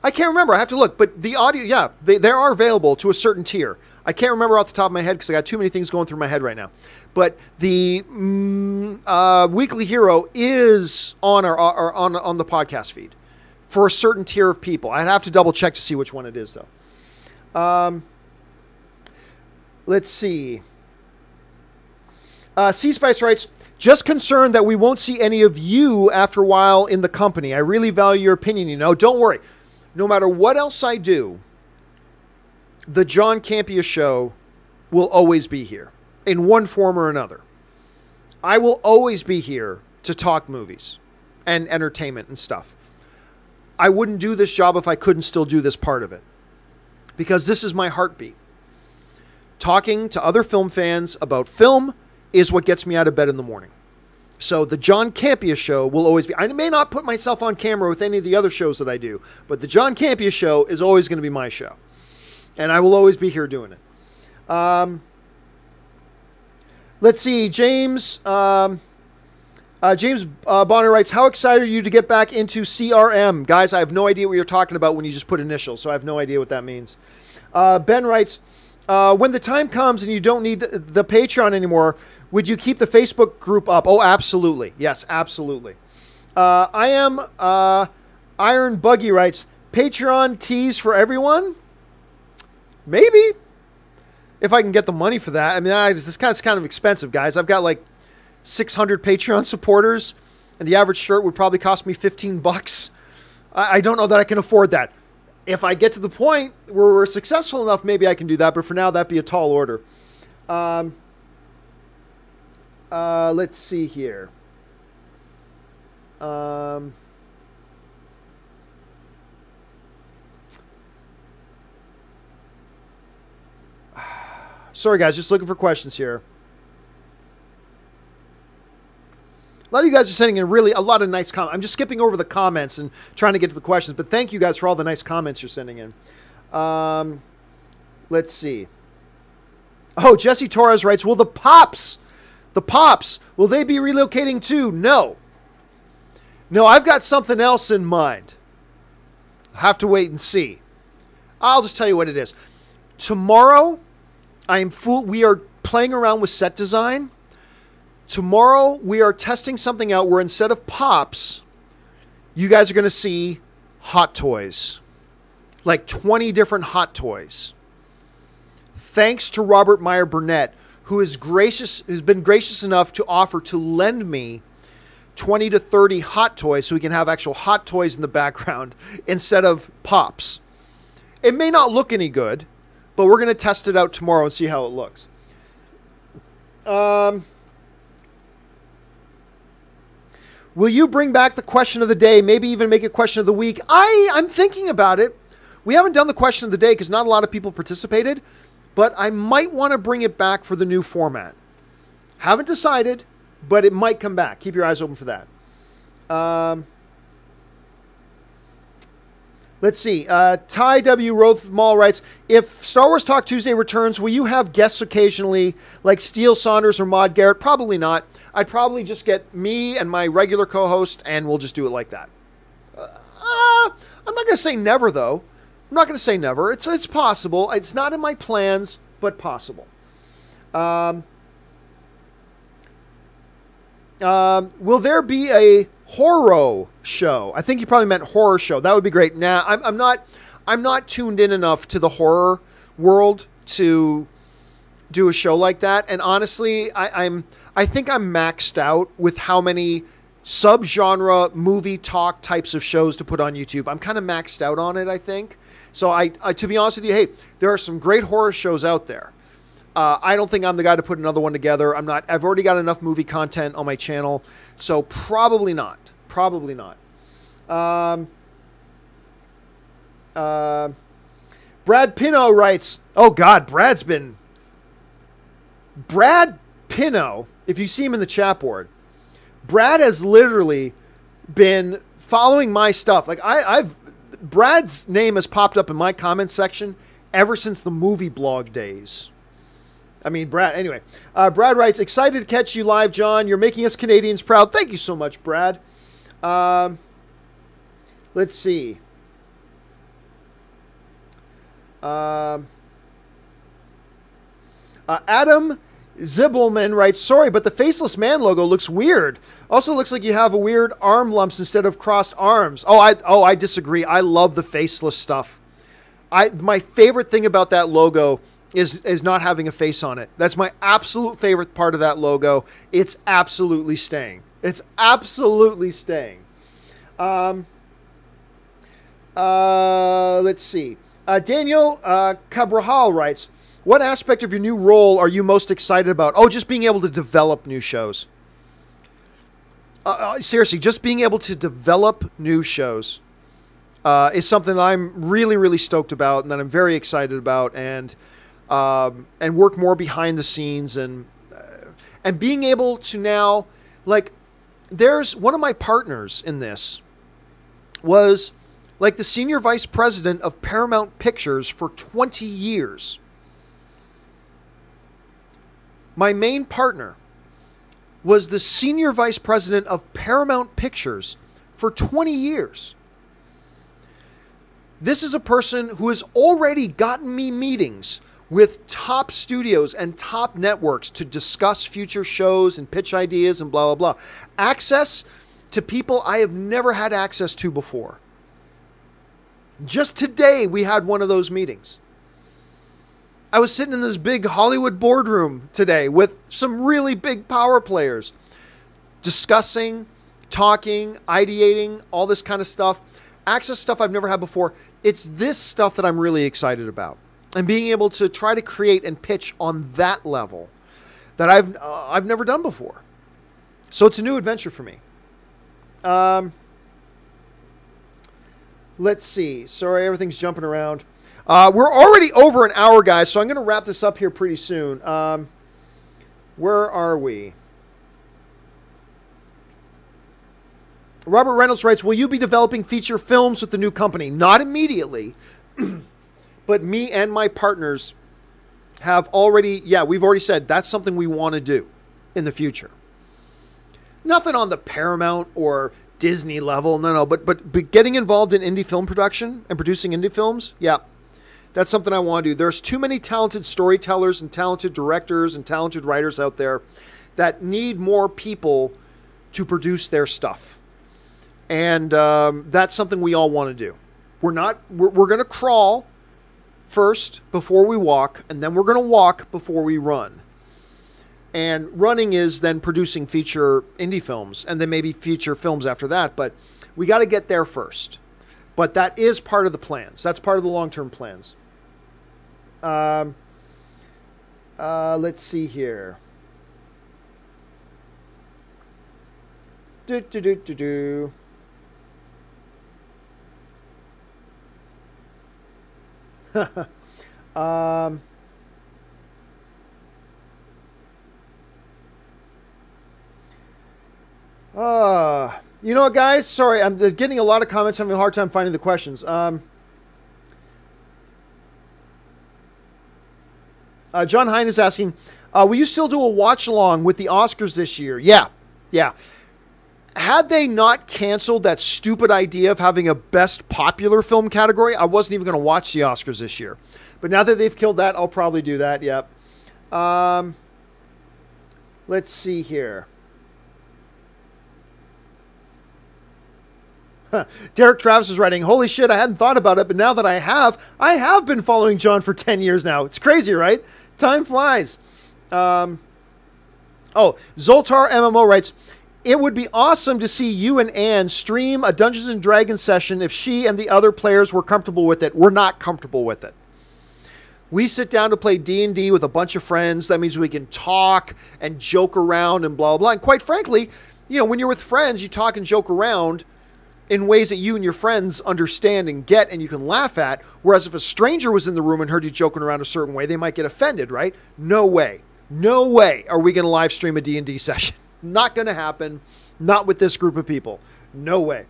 I can't remember. I have to look. But the audio, yeah, they are available to a certain tier. I can't remember off the top of my head because I got too many things going through my head right now. But the Weekly Hero is on on the podcast feed for a certain tier of people. I'd have to double check to see which one it is, though. Let's see. C-Spice writes, just concerned that we won't see any of you after a while in the company. I really value your opinion, Don't worry. No matter what else I do, the John Campea Show will always be here in one form or another. I will always be here to talk movies and entertainment and stuff. I wouldn't do this job if I couldn't still do this part of it, because this is my heartbeat. Talking to other film fans about film is what gets me out of bed in the morning. So the John Campea Show will always be. I may not put myself on camera with any of the other shows that I do, but the John Campea Show is always going to be my show. And I will always be here doing it. Let's see. James Bonner writes, how excited are you to get back into CRM? Guys, I have no idea what you're talking about when you just put initials, so I have no idea what that means. Ben writes, when the time comes and you don't need the Patreon anymore, would you keep the Facebook group up? Oh, absolutely. Yes, absolutely. I am Iron Buggy writes, Patreon teas for everyone? Maybe. If I can get the money for that. I mean, this is kind of expensive, guys. I've got like 600 Patreon supporters, and the average shirt would probably cost me $15. I don't know that I can afford that. If I get to the point where we're successful enough, maybe I can do that. But for now, that'd be a tall order. Let's see here. Sorry, guys. Just looking for questions here. lot of you guys are sending in really a lot of nice comments. I'm just skipping over the comments and trying to get to the questions, but thank you guys for all the nice comments you're sending in. Let's see. Oh, Jesse Torres writes, will the Pops, will they be relocating too? No. No, I've got something else in mind. I'll have to wait and see. I'll just tell you what it is. Tomorrow, we are playing around with set design. Tomorrow, we are testing something out where instead of Pops, you guys are going to see Hot Toys. Like 20 different Hot Toys. Thanks to Robert Meyer Burnett, who has been gracious enough to offer to lend me 20 to 30 Hot Toys so we can have actual Hot Toys in the background instead of Pops. It may not look any good, but we're going to test it out tomorrow and see how it looks. Will you bring back the question of the day, maybe even make it question of the week? I'm thinking about it. We haven't done the question of the day because not a lot of people participated, but I might want to bring it back for the new format. Haven't decided, but it might come back. Keep your eyes open for that. Let's see. Ty W. Rothmal writes, if Star Wars Talk Tuesday returns, will you have guests occasionally like Steele Saunders or Maude Garrett? Probably not. I'd probably just get me and my regular co-host, and we'll just do it like that. I'm not going to say never, though. I'm not going to say never. It's possible. It's not in my plans, but possible. Will there be a horror show? I think you probably meant horror show. That would be great. Nah, I'm not tuned in enough to the horror world to do a show like that. And honestly, I think I'm maxed out with how many subgenre movie talk types of shows to put on YouTube. I'm kind of maxed out on it, I think. So I to be honest with you, hey, there are some great horror shows out there. I don't think I'm the guy to put another one together. I've already got enough movie content on my channel, so probably not. Probably not. Brad Pino writes, oh God, Brad Pino, if you see him in the chat board, Brad has literally been following my stuff. Like Brad's name has popped up in my comments section ever since the movie blog days. I mean, Brad, anyway. Brad writes, excited to catch you live, John. You're making us Canadians proud. Thank you so much, Brad. Let's see. Adam Zibelman writes, sorry, but the Faceless Man logo looks weird. Also looks like you have a weird arm lumps instead of crossed arms. I disagree. I love the faceless stuff. My favorite thing about that logo is not having a face on it. That's my absolute favorite part of that logo. It's absolutely staying. It's absolutely staying. Let's see. Daniel Cabral writes, what aspect of your new role are you most excited about? Oh, just being able to develop new shows. Seriously, just being able to develop new shows is something that I'm really, really stoked about and that I'm very excited about, and work more behind the scenes and being able to now, like, there's one of my partners in this was like the senior vice president of Paramount Pictures for 20 years. My main partner was the senior vice president of Paramount Pictures for 20 years. This is a person who has already gotten me meetings with top studios and top networks to discuss future shows and pitch ideas and blah, blah, blah. Access to people I have never had access to before. Just today, we had one of those meetings. I was sitting in this big Hollywood boardroom today with some really big power players, discussing, talking, ideating, all this kind of stuff. Access stuff I've never had before. It's this stuff that I'm really excited about. And being able to try to create and pitch on that level that I've never done before. So it's a new adventure for me. Let's see. Sorry, everything's jumping around. We're already over an hour, guys, so I'm going to wrap this up here pretty soon. Where are we? Robert Reynolds writes, will you be developing feature films with the new company? Not immediately, but me and my partners have already, we've already said that's something we want to do in the future. Nothing on the Paramount or Disney level, no, but getting involved in indie film production and producing indie films, that's something I want to do. There's too many talented storytellers and talented directors and talented writers out there that need more people to produce their stuff. And that's something we all want to do. We're going to crawl first before we walk, and then we're going to walk before we run. And running is then producing feature indie films, and then maybe feature films after that. But we got to get there first. But that is part of the plans. That's part of the long-term plans. Let's see here. You know what, guys? Sorry, I'm getting a lot of comments. I'm having a hard time finding the questions. John Hine is asking, will you still do a watch-along with the Oscars this year? Yeah. Had they not canceled that stupid idea of having a best popular film category, I wasn't even going to watch the Oscars this year. But now that they've killed that, I'll probably do that, yep. Let's see here. Derek Travis is writing, holy shit, I hadn't thought about it, but now that I have been following John for 10 years now. It's crazy, right? Time flies. Zoltar MMO writes, it would be awesome to see you and Anne stream a Dungeons & Dragons session if she and the other players were comfortable with it. We're not comfortable with it. We sit down to play D&D with a bunch of friends. That means we can talk and joke around and blah, blah, blah. And quite frankly, when you're with friends, you talk and joke around in ways that you and your friends understand and get and you can laugh at. Whereas if a stranger was in the room and heard you joking around a certain way, they might get offended, right? No way are we going to live stream a D&D session. Not going to happen. Not with this group of people. No way.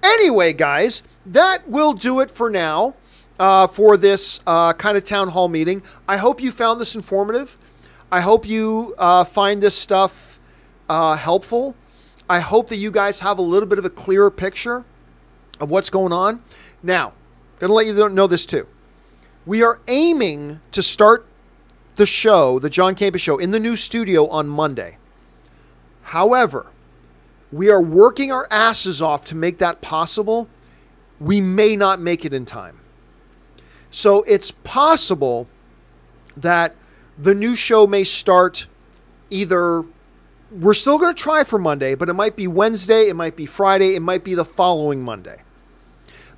Anyway, guys, that will do it for now for this kind of town hall meeting. I hope you found this informative. I hope you find this stuff helpful. I hope that you guys have a little bit of a clearer picture of what's going on. Now, going to let you know this too. We are aiming to start the show, the John Campea Show, in the new studio on Monday. However, we are working our asses off to make that possible. We may not make it in time. So it's possible that the new show may start either, we're still going to try for Monday, but it might be Wednesday, it might be Friday, it might be the following Monday.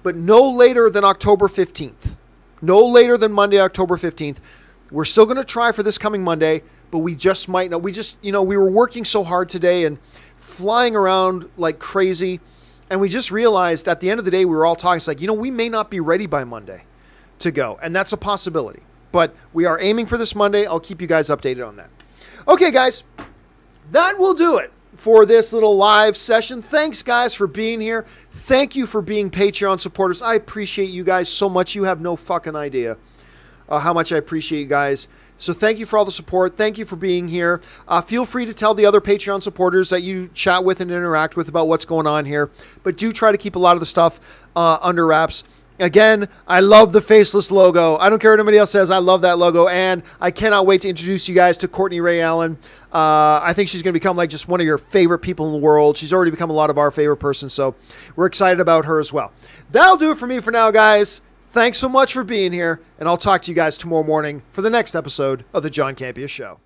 But no later than October 15th. No later than Monday, October 15th. We're still going to try for this coming Monday, but we just might not. We were working so hard today and flying around like crazy. And we just realized at the end of the day, we were all talking. It's like, we may not be ready by Monday to go. And that's a possibility. But we are aiming for this Monday. I'll keep you guys updated on that. Okay, guys, that will do it for this little live session. Thanks, guys, for being here. Thank you for being Patreon supporters. I appreciate you guys so much. You have no fucking idea how much I appreciate you guys. So thank you for all the support. Thank you for being here. Feel free to tell the other Patreon supporters that you chat with and interact with about what's going on here. But do try to keep a lot of the stuff under wraps. Again, I love the faceless logo. I don't care what anybody else says. I love that logo. And I cannot wait to introduce you guys to Courtney Ray Allen. I think she's going to become like just one of your favorite people in the world. She's already become a lot of our favorite persons. So we're excited about her as well. That'll do it for me for now, guys. Thanks so much for being here, and I'll talk to you guys tomorrow morning for the next episode of The John Campea Show.